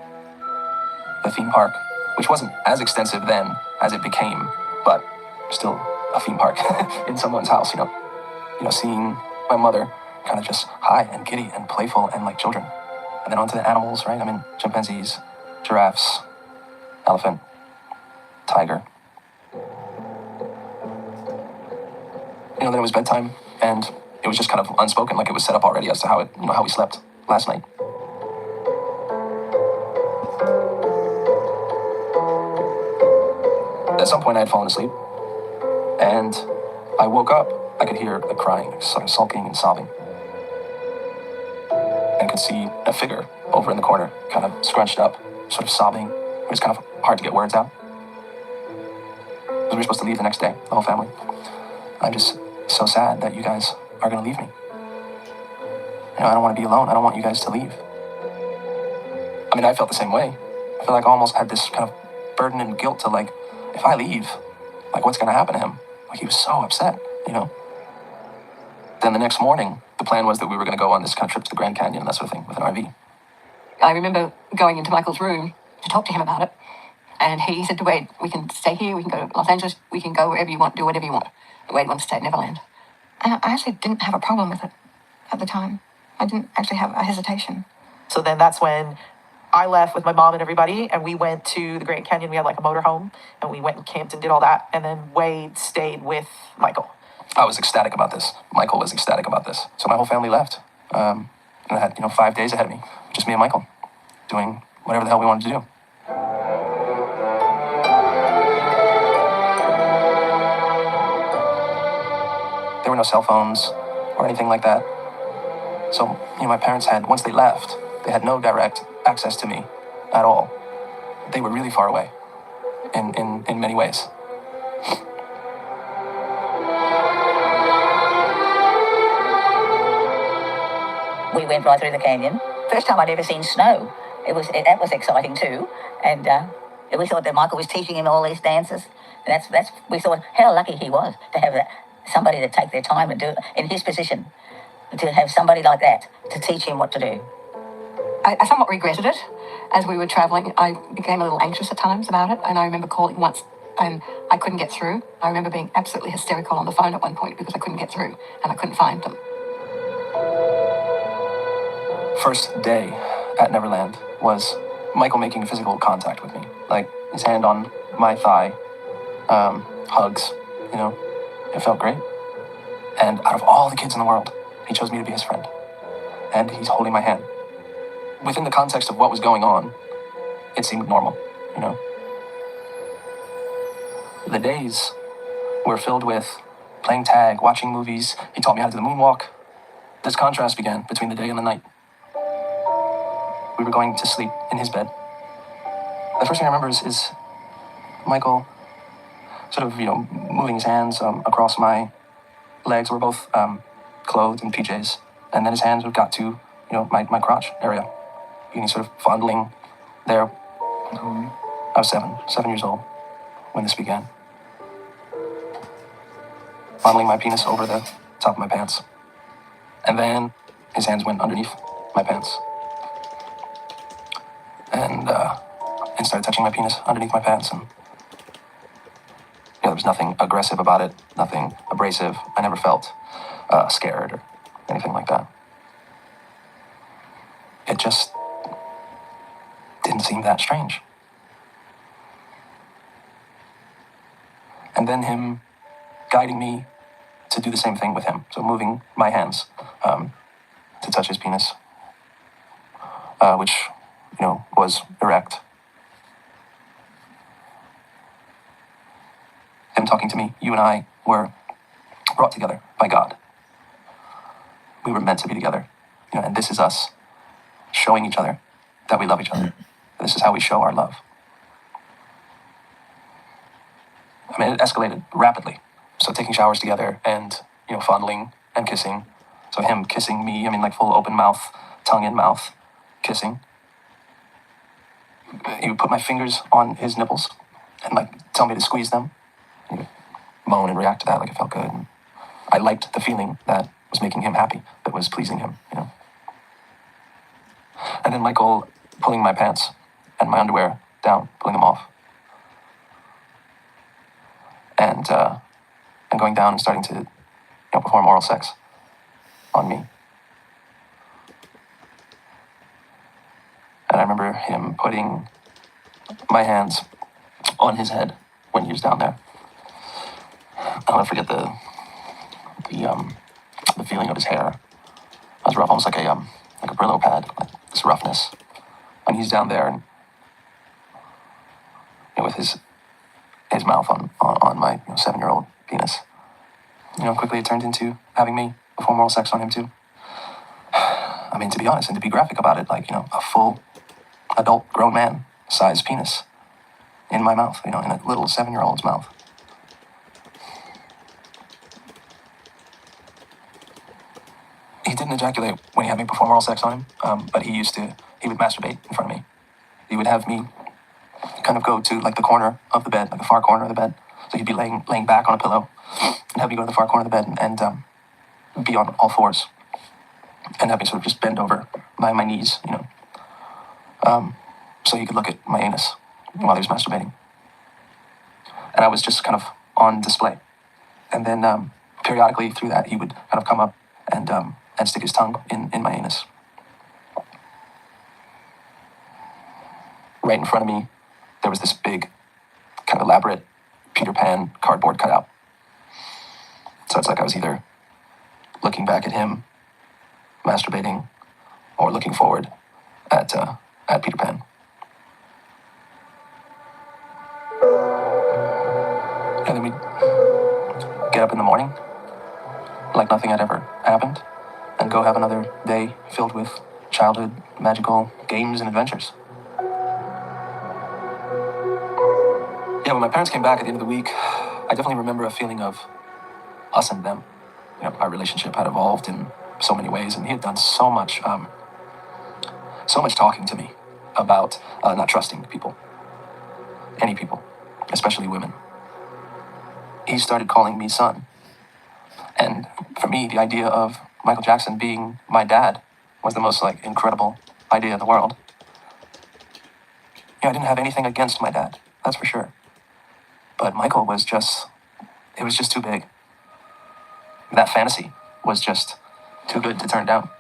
The theme park, which wasn't as extensive then as it became, but still a theme park in someone's house, seeing my mother kind of just high and giddy and playful and like children. And then onto the animals, right? Chimpanzees, giraffes, elephant, tiger. Then it was bedtime, and it was just kind of unspoken, like it was set up already as to how how we slept last night. At some point, I had fallen asleep, and I woke up. I could hear the crying, sort of sulking and sobbing, and could see a figure over in the corner, kind of scrunched up, sort of sobbing. It was kind of hard to get words out. Because we were supposed to leave the next day, the whole family. I'm just so sad that you guys are going to leave me. I don't want to be alone. I don't want you guys to leave. I felt the same way. I feel like I almost had this kind of burden and guilt to, like, if I leave, like, what's going to happen to him? Like, he was so upset, Then the next morning, the plan was that we were going to go on this kind of trip to the Grand Canyon and that sort of thing with an RV. I remember going into Michael's room to talk to him about it. And he said to Wade, we can stay here, we can go to Los Angeles, we can go wherever you want, do whatever you want. But Wade wanted to stay at Neverland. And I actually didn't have a problem with it at the time. I didn't actually have a hesitation. So then that's when I left with my mom and everybody, and we went to the Grand Canyon. We had like a motorhome, and we went and camped and did all that. And then Wade stayed with Michael. I was ecstatic about this. Michael was ecstatic about this. So my whole family left. And I had, 5 days ahead of me. Just me and Michael, doing whatever the hell we wanted to do. There were no cell phones or anything like that. So, my parents had, once they left, they had no direct access to me at all. They were really far away in many ways. We went right through the canyon. First time I'd ever seen snow. That was exciting too. And we thought that Michael was teaching him all these dances. We thought how lucky he was to have somebody to take their time and do it in his position. To have somebody like that to teach him what to do. I somewhat regretted it. As we were travelling, I became a little anxious at times about it, and I remember calling once and I couldn't get through. I remember being absolutely hysterical on the phone at one point because I couldn't get through and I couldn't find them. First day at Neverland was Michael making physical contact with me. Like his hand on my thigh, hugs, it felt great. And out of all the kids in the world, he chose me to be his friend. And he's holding my hand. Within the context of what was going on, it seemed normal, The days were filled with playing tag, watching movies. He taught me how to do the moonwalk. This contrast began between the day and the night. We were going to sleep in his bed. The first thing I remember is Michael sort of, moving his hands across my legs. We're both clothed in PJs. And then his hands got to, my crotch area. And he's sort of fondling there. I was 7 years old when this began. Fondling my penis over the top of my pants. And then his hands went underneath my pants. And started touching my penis underneath my pants. And there was nothing aggressive about it, nothing abrasive. I never felt scared or anything like that. It just didn't seem that strange. And then him guiding me to do the same thing with him. So moving my hands to touch his penis, which, was erect. Him talking to me, you and I were brought together by God. We were meant to be together. And this is us showing each other that we love each other. This is how we show our love. I mean, it escalated rapidly. So taking showers together and, fondling and kissing. So him kissing me, like full open mouth, tongue in mouth, kissing. He would put my fingers on his nipples and tell me to squeeze them. He would moan and react to that like it felt good. And I liked the feeling that was making him happy, that was pleasing him, And then Michael pulling my pants and my underwear down, pulling them off. And going down and starting to perform oral sex on me. And I remember him putting my hands on his head when he was down there. I'll never forget the feeling of his hair. It was rough, almost like a Brillo pad, like this roughness. And he's down there and with his mouth on my 7-year-old penis. Quickly it turned into having me perform oral sex on him too. I mean, to be honest and to be graphic about it, a full adult grown man size penis in my mouth, in a little 7-year-old's mouth. He didn't ejaculate when he had me perform oral sex on him, but he would masturbate in front of me. He would have me kind of go to the corner of the bed, the far corner of the bed. So he'd be laying back on a pillow and have me go to the far corner of the bed and be on all fours and have me sort of just bend over my knees, so he could look at my anus while he was masturbating. And I was just kind of on display. And then periodically through that, he would kind of come up and stick his tongue in my anus. Right in front of me, there was this big, kind of elaborate Peter Pan cardboard cutout. So it's like I was either looking back at him, masturbating, or looking forward at Peter Pan. And then we'd get up in the morning, like nothing had ever happened, and then go have another day filled with childhood, magical games and adventures. Yeah, when my parents came back at the end of the week, I definitely remember a feeling of us and them. You know, our relationship had evolved in so many ways, and he had done so much talking to me about not trusting people, any people, especially women. He started calling me son. And for me, the idea of Michael Jackson being my dad was the most incredible idea in the world. Yeah, I didn't have anything against my dad, that's for sure. But Michael was just too big. That fantasy was just too good to turn down.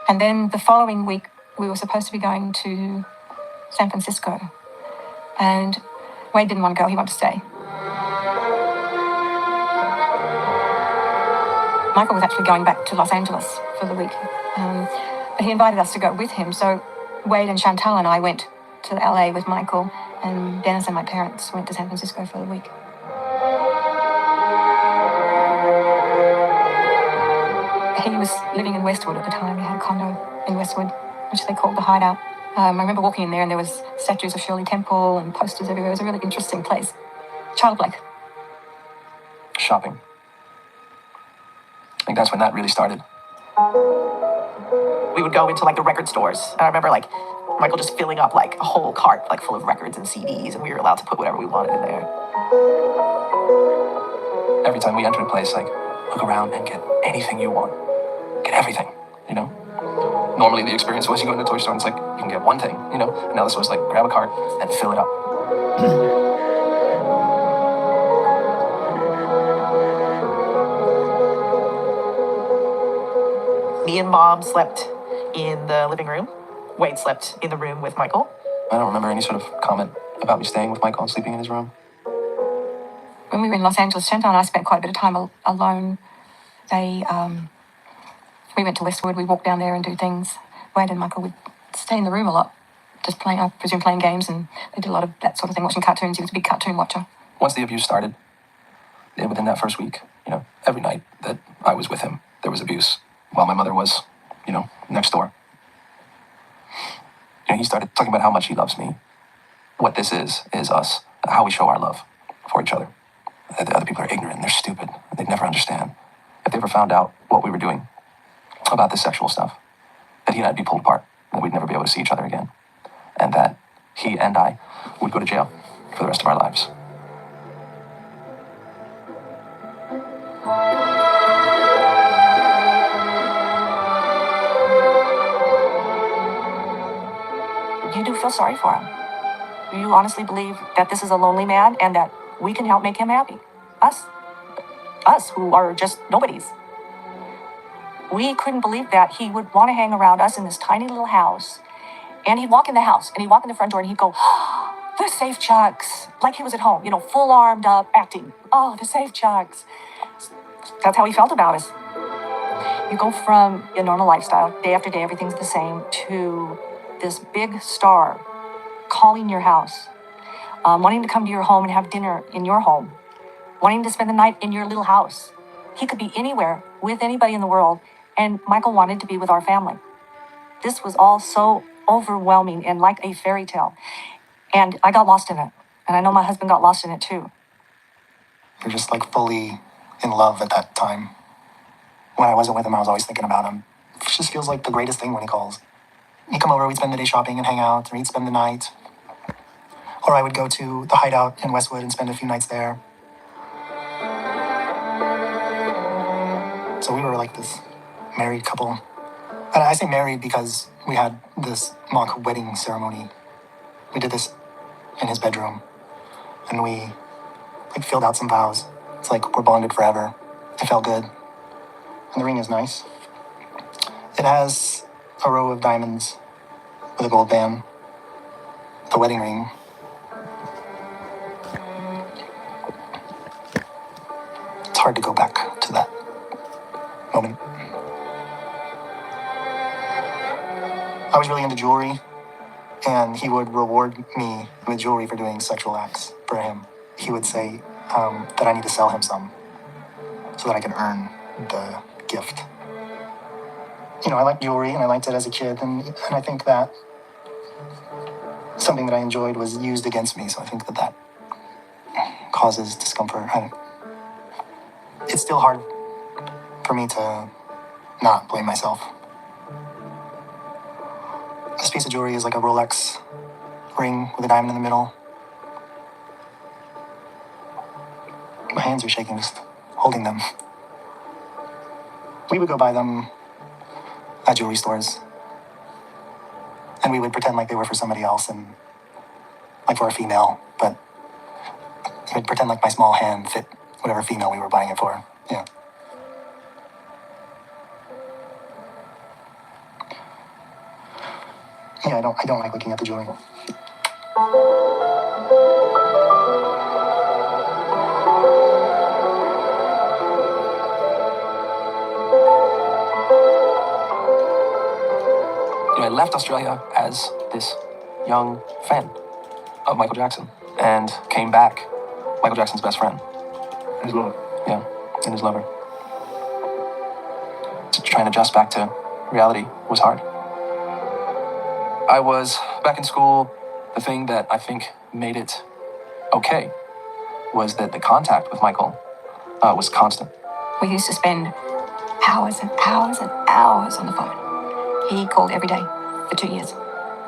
And then the following week, we were supposed to be going to San Francisco. And Wade didn't want to go, he wanted to stay. Michael was actually going back to Los Angeles for the week. But he invited us to go with him. So Wade and Chantal and I went to LA with Michael, and Dennis and my parents went to San Francisco for the week. He was living in Westwood at the time. He had a condo in Westwood, which they called the Hideout. I remember walking in there and there was statues of Shirley Temple and posters everywhere. It was a really interesting place. Childlike. Shopping. I think that's when that really started. We would go into the record stores. And I remember Michael just filling up a whole cart full of records and CDs, and we were allowed to put whatever we wanted in there. Every time we entered a place, look around and get anything you want. Get everything, you know? Normally the experience was you go into a toy store and it's you can get one thing, you know? And now this was grab a cart and fill it up. Me and Mom slept in the living room. Wade slept in the room with Michael. I don't remember any sort of comment about me staying with Michael and sleeping in his room. When we were in Los Angeles, Chantal and I spent quite a bit of time alone. We went to Westwood, we walked down there and do things. Wade and Michael would stay in the room a lot, just playing, I presume, playing games, and they did a lot of that sort of thing, watching cartoons. He was a big cartoon watcher. Once the abuse started, within that first week, every night that I was with him, there was abuse, while my mother was, next door. He started talking about how much he loves me. What this is us, how we show our love for each other. The other people are ignorant, they're stupid, they'd never understand. If they ever found out what we were doing about this sexual stuff, that he and I'd be pulled apart, that we'd never be able to see each other again, and that he and I would go to jail for the rest of our lives. You do feel sorry for him. You honestly believe that this is a lonely man and that we can help make him happy. Us who are just nobodies. We couldn't believe that he would want to hang around us in this tiny little house. And he'd walk in the house and he'd walk in the front door and he'd go, "Oh, the safe chucks." Like he was at home, full armed up, acting. "Oh, the safe chucks." That's how he felt about us. You go from your normal lifestyle, day after day, everything's the same, to this big star calling your house, wanting to come to your home and have dinner in your home, wanting to spend the night in your little house. He could be anywhere with anybody in the world, and Michael wanted to be with our family. This was all so overwhelming and like a fairy tale. And I got lost in it. And I know my husband got lost in it too. You're just fully in love at that time. When I wasn't with him, I was always thinking about him. It just feels like the greatest thing when he calls. He'd come over, we'd spend the day shopping and hang out, or he'd spend the night. Or I would go to the Hideout in Westwood and spend a few nights there. So we were this married couple. And I say married because we had this mock wedding ceremony. We did this in his bedroom. And we filled out some vows. It's we're bonded forever. It felt good. And the ring is nice. It has a row of diamonds with a gold band. The wedding ring. It's hard to go back to that moment. I was really into jewelry, and he would reward me with jewelry for doing sexual acts for him. He would say that I need to sell him some. so that I could earn the gift. You know, I like jewelry, and I liked it as a kid, and I think that something that I enjoyed was used against me, so I think that causes discomfort. It's still hard for me to not blame myself. This piece of jewelry is like a Rolex ring with a diamond in the middle. My hands are shaking just holding them. We would go buy them at jewelry stores, and we would pretend like they were for somebody else, and like for a female, but we'd pretend like my small hand fit whatever female we were buying it for. Yeah. Yeah, I don't like looking at the jewelry. I left Australia as this young fan of Michael Jackson and came back Michael Jackson's best friend. His lover. Yeah, and his lover. Trying to adjust back to reality was hard. I was back in school. The thing that I think made it okay was that the contact with Michael was constant. We used to spend hours and hours and hours on the phone. He called every day for 2 years.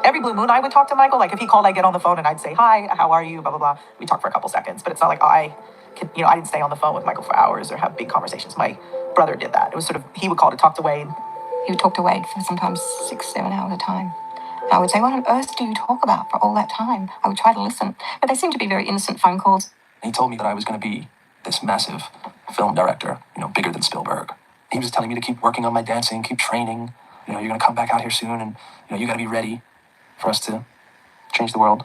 Every blue moon I would talk to Michael. Like if he called, I'd get on the phone and I'd say, hi, how are you, blah, blah, blah. We'd talk for a couple seconds, but it's not like I didn't stay on the phone with Michael for hours or have big conversations. My brother did that. It was sort of, he would call to talk to Wade. He would talk to Wade for sometimes 6-7 hours at a time. I would say, what on earth do you talk about for all that time? I would try to listen, but they seemed to be very innocent phone calls. He told me that I was going to be this massive film director, bigger than Spielberg. He was telling me to keep working on my dancing, keep training. You're going to come back out here soon, and you got to be ready for us to change the world.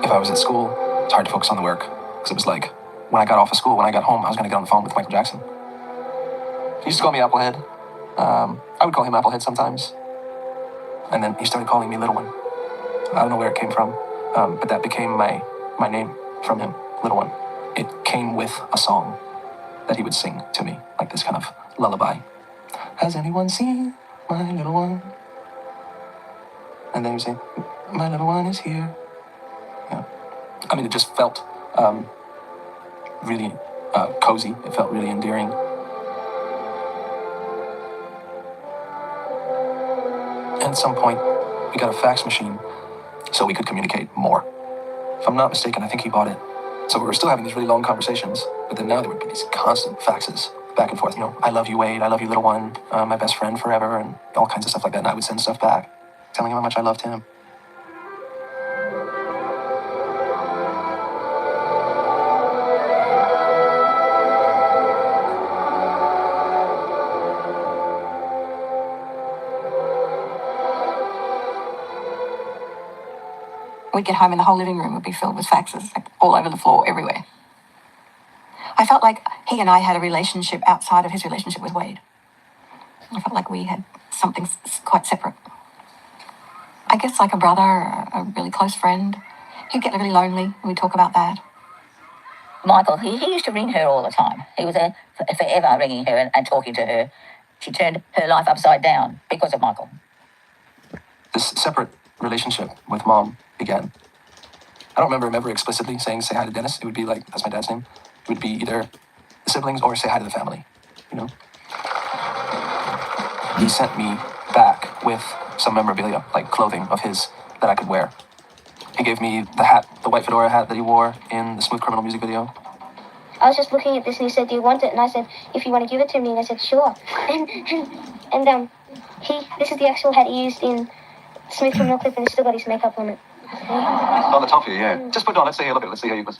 If I was at school, it's hard to focus on the work, because it was like, when I got off of school, when I got home, I was going to get on the phone with Michael Jackson. He used to call me Applehead. I would call him Applehead sometimes. And then he started calling me Little One. I don't know where it came from, but that became my name from him, Little One. It came with a song that he would sing to me, like this kind of lullaby. Has anyone seen my little one? And then he would say, my little one is here. Yeah. I mean, it just felt really cozy. It felt really endearing. And at some point, we got a fax machine so we could communicate more. If I'm not mistaken, I think he bought it. So we were still having these really long conversations, but then now there would be these constant faxes back and forth. I love you, Wade. I love you, Little One. My best friend forever, and all kinds of stuff like that. And I would send stuff back, telling him how much I loved him. We'd get home and the whole living room would be filled with faxes, like all over the floor, everywhere. I felt like he and I had a relationship outside of his relationship with Wade. I felt like we had something quite separate. I guess like a brother or a really close friend. He'd get really lonely and we'd talk about that. Michael, he used to ring her all the time. He was there forever ringing her and talking to her. She turned her life upside down because of Michael. This separate relationship with Mom began. I don't remember him ever explicitly saying, say hi to Dennis. It would be like, that's my dad's name. It would be either the siblings or say hi to the family, He sent me back with some memorabilia, like clothing of his that I could wear. He gave me the hat, the white fedora hat that he wore in the Smooth Criminal music video. I was just looking at this and he said, do you want it? And I said, if you want to give it to me. And I said, sure. And this is the actual hat he used in Smooth Criminal clip, and he's still got his makeup on it. On the top here, yeah. Just put it on. Let's see here. Look at it. Let's see how you put.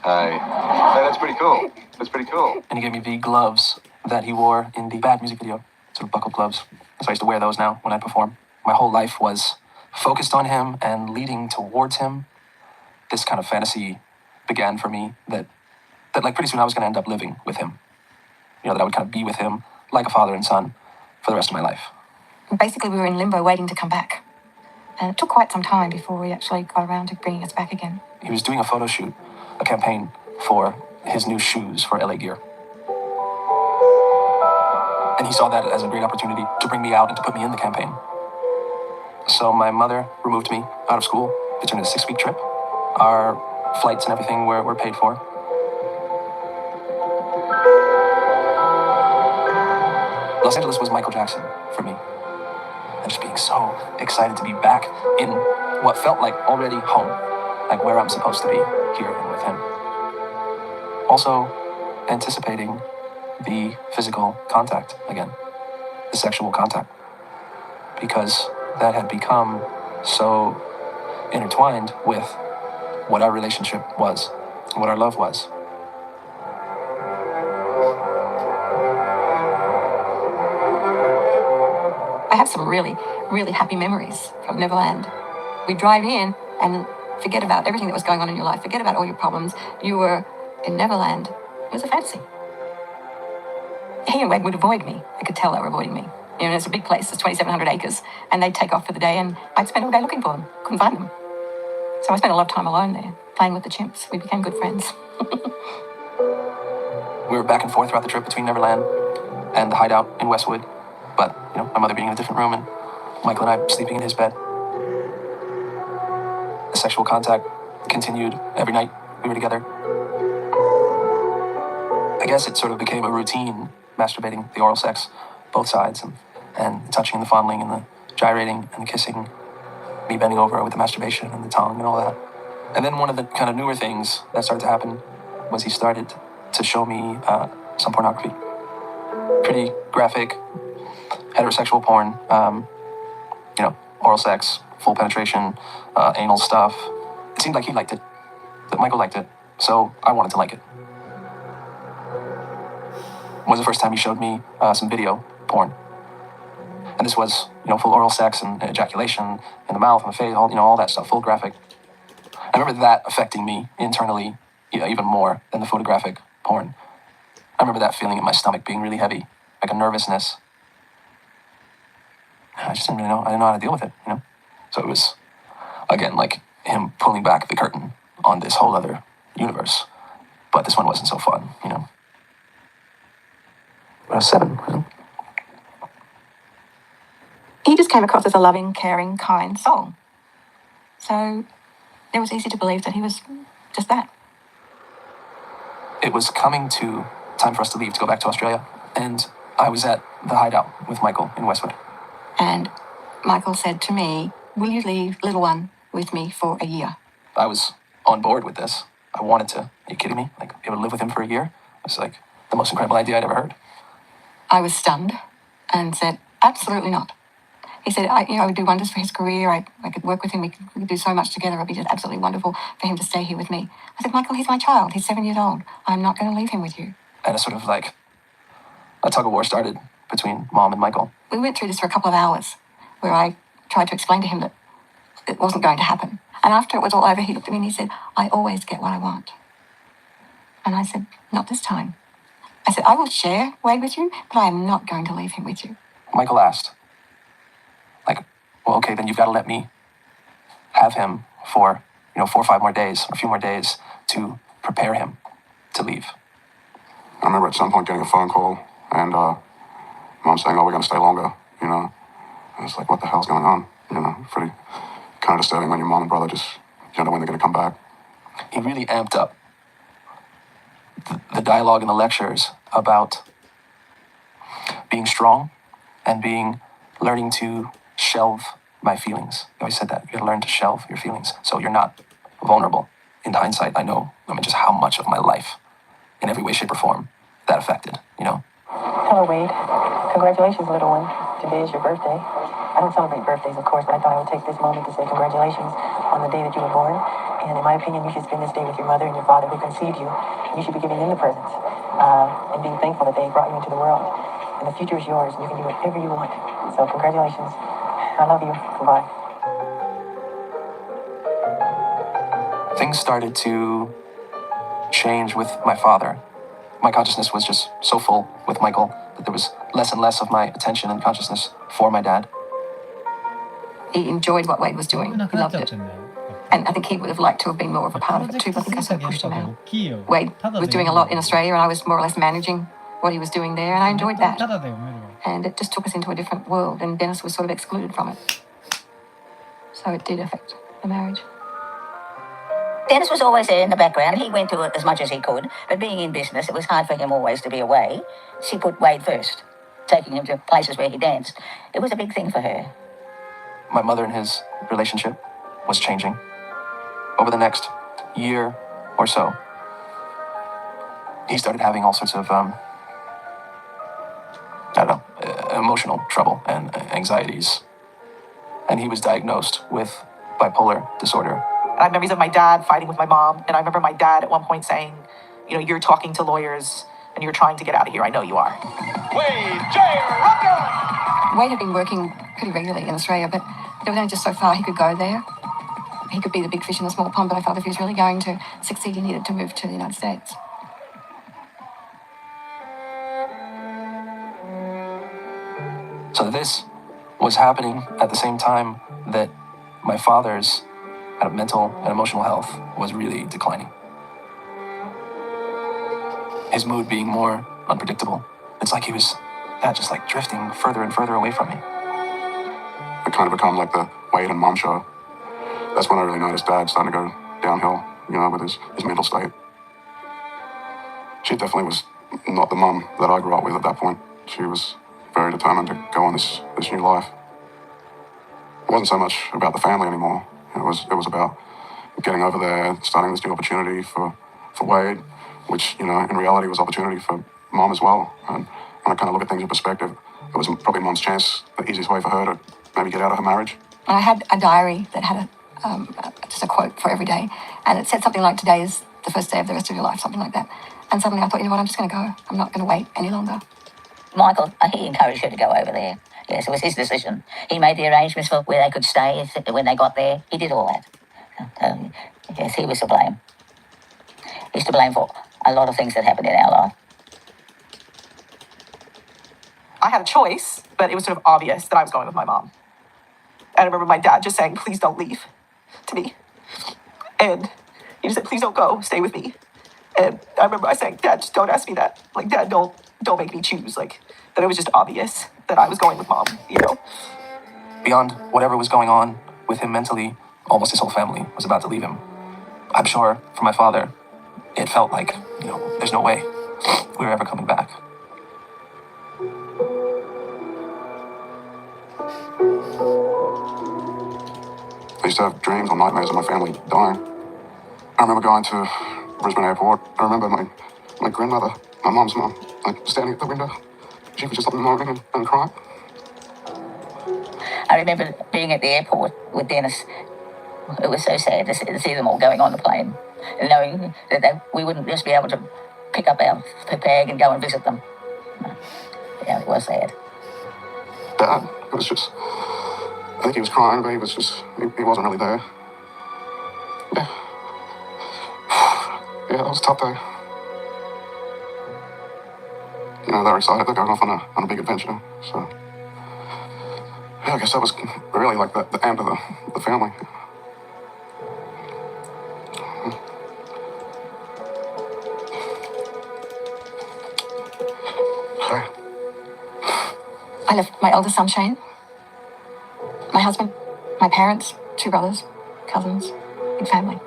Hey, that's pretty cool. That's pretty cool. And he gave me the gloves that he wore in the Bad music video, sort of buckled gloves. So I used to wear those now when I perform. My whole life was focused on him and leading towards him. This kind of fantasy began for me that like pretty soon I was going to end up living with him. That I would kind of be with him like a father and son for the rest of my life. Basically, we were in limbo waiting to come back. And it took quite some time before we actually got around to bringing us back again. He was doing a photo shoot, a campaign for his new shoes for LA Gear. And he saw that as a great opportunity to bring me out and to put me in the campaign. So my mother removed me out of school. It turned into a 6-week trip. Our flights and everything were paid for. Los Angeles was Michael Jackson for me. And just being so excited to be back in what felt like already home, like where I'm supposed to be, here and with him. Also, anticipating the physical contact again, the sexual contact, because that had become so intertwined with what our relationship was, what our love was. I have some really, really happy memories from Neverland. We drive in and forget about everything that was going on in your life, forget about all your problems. You were in Neverland. It was a fantasy. He and Wade would avoid me. I could tell they were avoiding me. You know, it's a big place, it's 2,700 acres, and they'd take off for the day, and I'd spend all day looking for them. Couldn't find them. So I spent a lot of time alone there, playing with the chimps. We became good friends. We were back and forth throughout the trip between Neverland and the hideout in Westwood. But, you know, my mother being in a different room and Michael and I sleeping in his bed. The sexual contact continued every night we were together. I guess it sort of became a routine, masturbating, the oral sex, both sides, and the touching and the fondling and the gyrating and the kissing, me bending over with the masturbation and the tongue and all that. And then one of the kind of newer things that started to happen was he started to show me some pornography. Pretty graphic, heterosexual porn, you know, oral sex, full penetration, anal stuff. It seemed like he liked it, that Michael liked it, so I wanted to like it. It was the first time he showed me some video porn. And this was, you know, full oral sex and ejaculation in the mouth and the face, all, you know, all that stuff, full graphic. I remember that affecting me internally, you know, even more than the photographic porn. I remember that feeling in my stomach being really heavy, like a nervousness. I just didn't really know. I didn't know how to deal with it, you know? So it was, again, like him pulling back the curtain on this whole other universe. But this one wasn't so fun, you know? When I was 7, you know? He just came across as a loving, caring, kind soul. So it was easy to believe that he was just that. It was coming to time for us to leave, to go back to Australia. And I was at the hideout with Michael in Westwood. And Michael said to me, will you leave little one with me for a year? I was on board with this. I wanted to. Are you kidding me? Like, be able to live with him for a year? It was like the most incredible idea I'd ever heard. I was stunned and said, absolutely not. He said, I would do wonders for his career. I could work with him. We could do so much together. It would be just absolutely wonderful for him to stay here with me. I said, Michael, he's my child. He's 7 years old. I'm not going to leave him with you. And a sort of like a tug of war started between Mom and Michael. We went through this for a couple of hours where I tried to explain to him that it wasn't going to happen. And after it was all over, he looked at me and he said, I always get what I want. And I said, not this time. I said, I will share Wade with you, but I am not going to leave him with you. Michael asked, like, well, okay, then you've got to let me have him for, 4 or 5 more days, or a few more days to prepare him to leave. I remember at some point getting a phone call and Mom saying, oh, we're going to stay longer, you know. And it's like, what the hell's going on? You know, pretty kind of disturbing when your mom and brother just, you don't know when they're going to come back. He really amped up the dialogue in the lectures about being strong and learning to shelve my feelings. He always said that. You got to learn to shelve your feelings so you're not vulnerable. In hindsight, I know, just how much of my life, in every way, shape, or form, that affected, you know? Hello, Wade. Congratulations, little one. Today is your birthday. I don't celebrate birthdays, of course, but I thought I would take this moment to say congratulations on the day that you were born. And in my opinion, you should spend this day with your mother and your father who conceived you. You should be giving them the presents and being thankful that they brought you into the world. And the future is yours, and you can do whatever you want. So congratulations. I love you. Goodbye. Things started to change with my father. My consciousness was just so full with Michael that there was less and less of my attention and consciousness for my dad. He enjoyed what Wade was doing. He loved it. And I think he would have liked to have been more of a part of it too, but I think I sort of pushed him out. Wade was doing a lot in Australia, and I was more or less managing what he was doing there, and I enjoyed that. And it just took us into a different world, and Dennis was sort of excluded from it. So it did affect the marriage. Dennis was always there in the background. He went to it as much as he could, but being in business, it was hard for him always to be away. She put Wade first, taking him to places where he danced. It was a big thing for her. My mother and his relationship was changing. Over the next year or so, he started having all sorts of, emotional trouble and anxieties. And he was diagnosed with bipolar disorder. I have memories of my dad fighting with my mom, and I remember my dad at one point saying, you're talking to lawyers and you're trying to get out of here. I know you are. Wade had been working pretty regularly in Australia, but there was only just so far he could go there. He could be the big fish in the small pond, but I felt if he was really going to succeed, he needed to move to the United States. So this was happening at the same time that my father's kind of mental and emotional health was really declining. His mood being more unpredictable. It's like he was just like drifting further and further away from me. It kind of become like the Wade and Mom show. That's when I really noticed Dad starting to go downhill, with his mental state. She definitely was not the mum that I grew up with at that point. She was very determined to go on this new life. It wasn't so much about the family anymore. It was about getting over there, starting this new opportunity for Wade, which, in reality was opportunity for Mom as well. And when I kind of look at things in perspective, it was probably Mom's chance, the easiest way for her to maybe get out of her marriage. I had a diary that had just a quote for every day, and it said something like, "Today is the first day of the rest of your life," something like that. And suddenly I thought, I'm just going to go. I'm not going to wait any longer. Michael, he encouraged her to go over there. Yes, it was his decision. He made the arrangements for where they could stay when they got there. He did all that. Yes, he was to blame. He's to blame for a lot of things that happened in our life. I had a choice, but it was sort of obvious that I was going with my mom. And I remember my dad just saying, "Please don't leave," to me. And he just said, "Please don't go, stay with me." And I remember I saying, "Dad, just don't ask me that. Like, Dad, don't make me choose." Like, that it was just obvious that I was going with Mom, Beyond whatever was going on with him mentally, almost his whole family was about to leave him. I'm sure for my father, it felt like, there's no way we were ever coming back. I used to have dreams or nightmares of my family dying. I remember going to Brisbane Airport. I remember my grandmother, my Mom's mum, standing at the window. She was just moaning and crying. I remember being at the airport with Dennis. It was so sad to see them all going on the plane and knowing that we wouldn't just be able to pick up our bag and go and visit them. Yeah, it was sad. Dad, it was just, I think he was crying, but he wasn't really there. Yeah. Yeah, that was a tough day. They're excited. They're going off on a big adventure. So, yeah, I guess that was really like the end of the family. Sorry. I left my eldest son, Shane, my husband, my parents, 2 brothers, cousins, big family.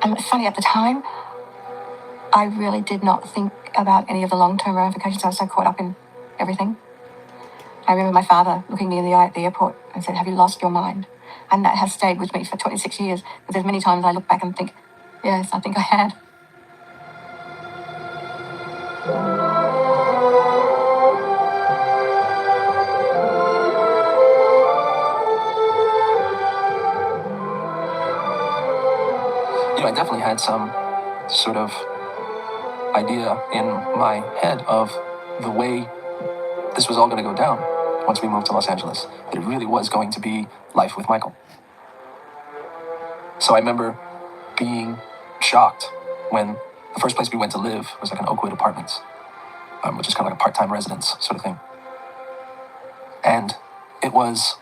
And it's funny, at the time, I really did not think about any of the long-term ramifications. I was so caught up in everything. I remember my father looking me in the eye at the airport and said, "Have you lost your mind?" And that has stayed with me for 26 years. Because there's many times I look back and think, yes, I think I had. I definitely had some sort of idea in my head of the way this was all going to go down once we moved to Los Angeles. That it really was going to be life with Michael. So I remember being shocked when the first place we went to live was like an Oakwood Apartments, which is kind of like a part-time residence sort of thing. And it was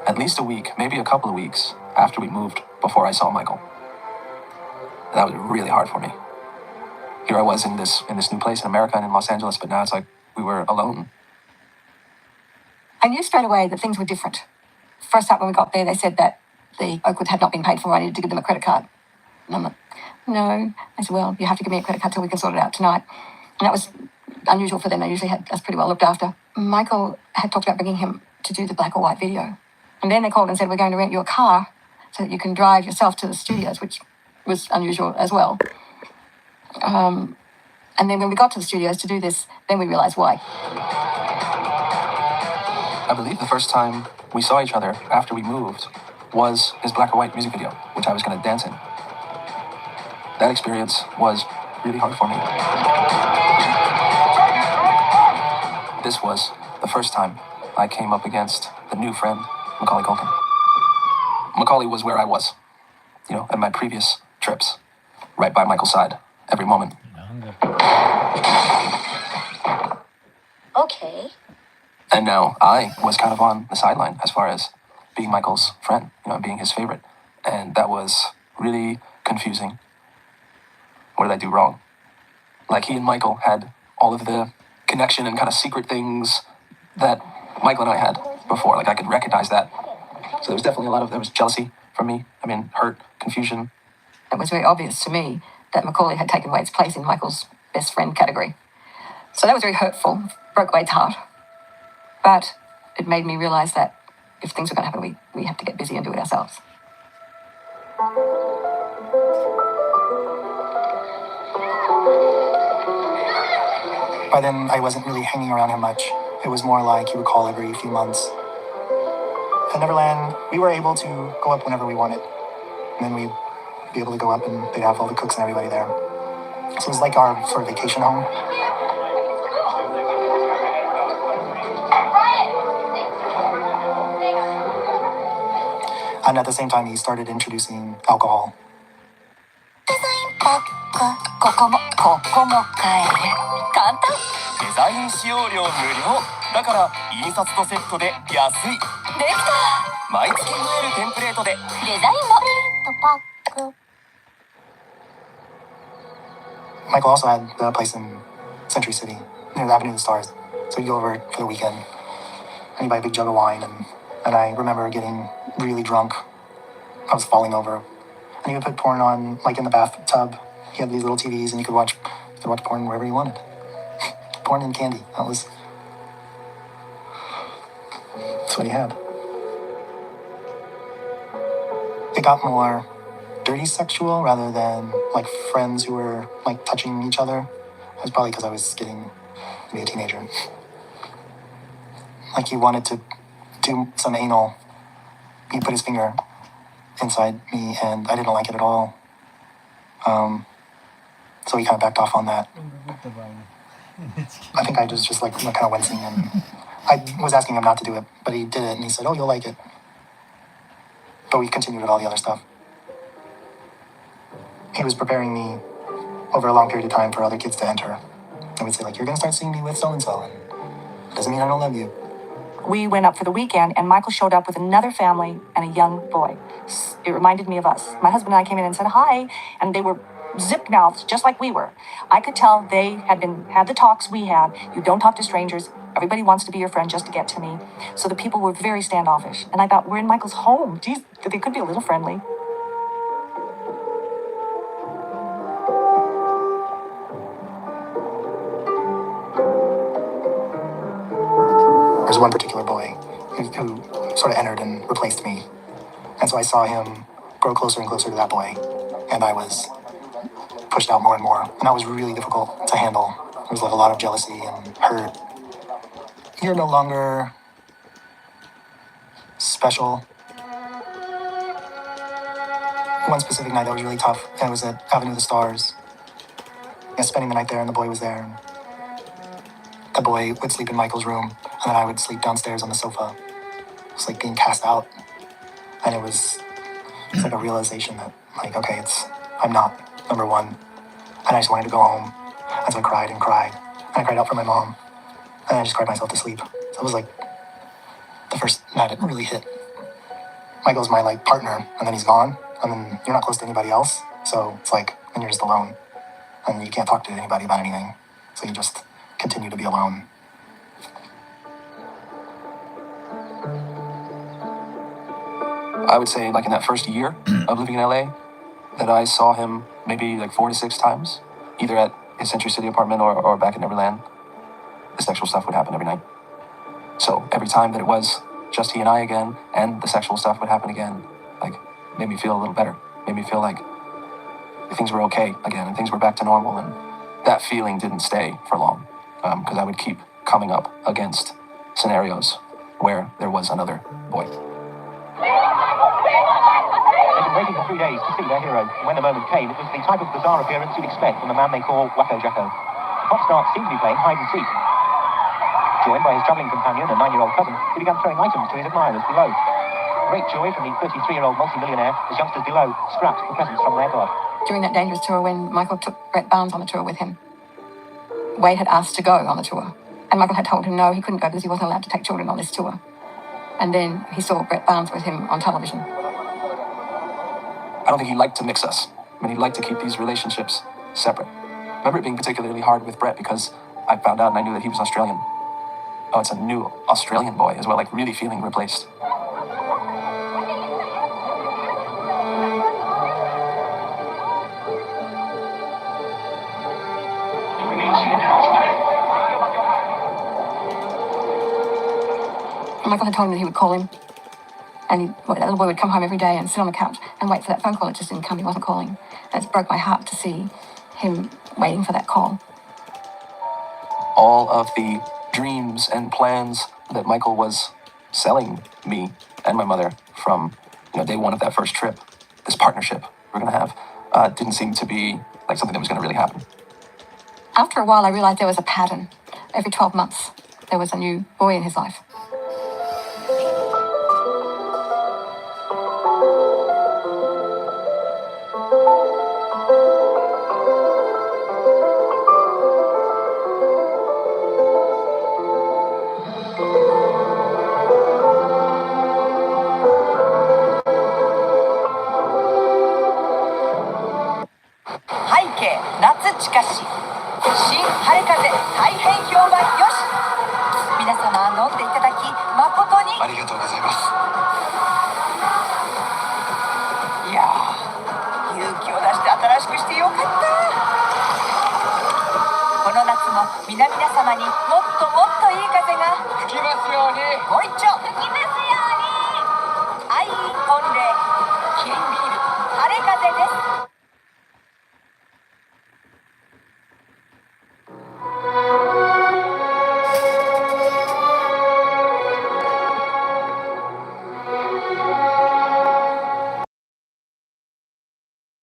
at least a week, maybe a couple of weeks after we moved before I saw Michael. That was really hard for me. Here I was in this new place in America and in Los Angeles, but now it's like we were alone. I knew straight away that things were different. First up when we got there, they said that the Oakwood had not been paid for. I needed to give them a credit card. And I'm like, no. I said, well, you have to give me a credit card till we can sort it out tonight. And that was unusual for them. They usually had us pretty well looked after. Michael had talked about bringing him to do the black or white video. And then they called and said, we're going to rent you a car so that you can drive yourself to the studios, which was unusual as well. And then when we got to the studios to do this, then we realized why. I believe the first time we saw each other after we moved was his black or white music video, which I was going to dance in. That experience was really hard for me. This was the first time I came up against the new friend, Macaulay Culkin. Macaulay was where I was, at my previous trips, right by Michael's side, every moment. Okay. And now I was kind of on the sideline as far as being Michael's friend, being his favorite. And that was really confusing. What did I do wrong? Like, he and Michael had all of the connection and kind of secret things that Michael and I had before. Like, I could recognize that. So there was definitely there was jealousy from me. Hurt, confusion. It was very obvious to me that Macaulay had taken Wade's place in Michael's best friend category. So that was very hurtful, broke Wade's heart. But it made me realize that if things were going to happen, we have to get busy and do it ourselves. By then, I wasn't really hanging around him much. It was more like he would call every few months. At Neverland, we were able to go up whenever we wanted. And then we'd be able to go up and they'd have all the cooks and everybody there. So it was like our sort of vacation home. And at the same time, he started introducing alcohol. ここも買える。簡単。デザイン使用料無料。だから印刷とセットで安い。できた。毎月増えるテンプレートでデザインも。Michael also had a place in Century City, near the Avenue of the Stars. So he'd go over for the weekend, and he'd buy a big jug of wine, and I remember getting really drunk. I was falling over. And he would put porn on, like in the bathtub. He had these little TVs, and you could watch porn wherever you wanted. Porn and candy. That's what he had. It got more dirty sexual rather than like friends who were like touching each other. It was probably because I was getting to be a teenager. Like he wanted to do some anal. He put his finger inside me, and I didn't like it at all. So he kind of backed off on that. I think I was just like kind of wincing, and I was asking him not to do it, but he did it, and he said, "Oh, you'll like it." But we continued with all the other stuff. He was preparing me over a long period of time for other kids to enter. I would say, like, "You're going to start seeing me with so-and-so, and it doesn't mean I don't love you." We went up for the weekend, and Michael showed up with another family and a young boy. It reminded me of us. My husband and I came in and said hi, and they were zip-mouthed, just like we were. I could tell they had the talks we had. You don't talk to strangers. Everybody wants to be your friend just to get to me. So the people were very standoffish. And I thought, we're in Michael's home. Geez, they could be a little friendly. There was one particular boy who sort of entered and replaced me. And so I saw him grow closer and closer to that boy. And I was pushed out more and more. And that was really difficult to handle. There was like a lot of jealousy and hurt. You're no longer special. One specific night that was really tough, and it was at Avenue of the Stars. I was spending the night there, and the boy was there. And the boy would sleep in Michael's room, and then I would sleep downstairs on the sofa. It was like being cast out. And it's like a realization that, like, okay, I'm not number one. And I just wanted to go home. And so I cried and cried. And I cried out for my mom. And I just cried myself to sleep. So it was like the first night it really hit. Michael's my like partner, and then he's gone, and then you're not close to anybody else. So it's like then you're just alone, and you can't talk to anybody about anything. So you just continue to be alone. I would say like in that first year of living in LA that I saw him maybe like 4 to 6 times, either at his Century City apartment or back in Neverland. The sexual stuff would happen every night. So every time that it was just he and I again, and the sexual stuff would happen again, like made me feel a little better. Made me feel like things were okay again and things were back to normal. And that feeling didn't stay for long because I would keep coming up against scenarios where there was another boy. They've been waiting for 3 days to see their hero. When the moment came, it was the type of bizarre appearance you'd expect from the man they call Wacko Jacko. The pop star seemed to be playing hide and seek. Joined by his travelling companion and 9-year-old cousin, he began throwing items to his admirers below. Great joy from the 33-year-old multi-millionaire as youngsters below scrapped for presents from their god. During that dangerous tour when Michael took Brett Barnes on the tour with him, Wade had asked to go on the tour. And Michael had told him no, he couldn't go because he wasn't allowed to take children on this tour. And then he saw Brett Barnes with him on television. I don't think he liked to mix us. I mean, he liked to keep these relationships separate. I remember it being particularly hard with Brett because I found out and I knew that he was Australian. Oh, it's a new Australian boy as well, like really feeling replaced. Michael had told him that he would call him, and that little boy would come home every day and sit on the couch and wait for that phone call. It just didn't come. He wasn't calling. And it broke my heart to see him waiting for that call. All of the dreams and plans that Michael was selling me and my mother from day one of that first trip, this partnership we're going to have, didn't seem to be like something that was going to really happen. After a while, I realized there was a pattern. Every 12 months, there was a new boy in his life.皆様にもっともっといい風が吹きますようにもう一丁吹きますように愛御礼キリンビール晴れ風です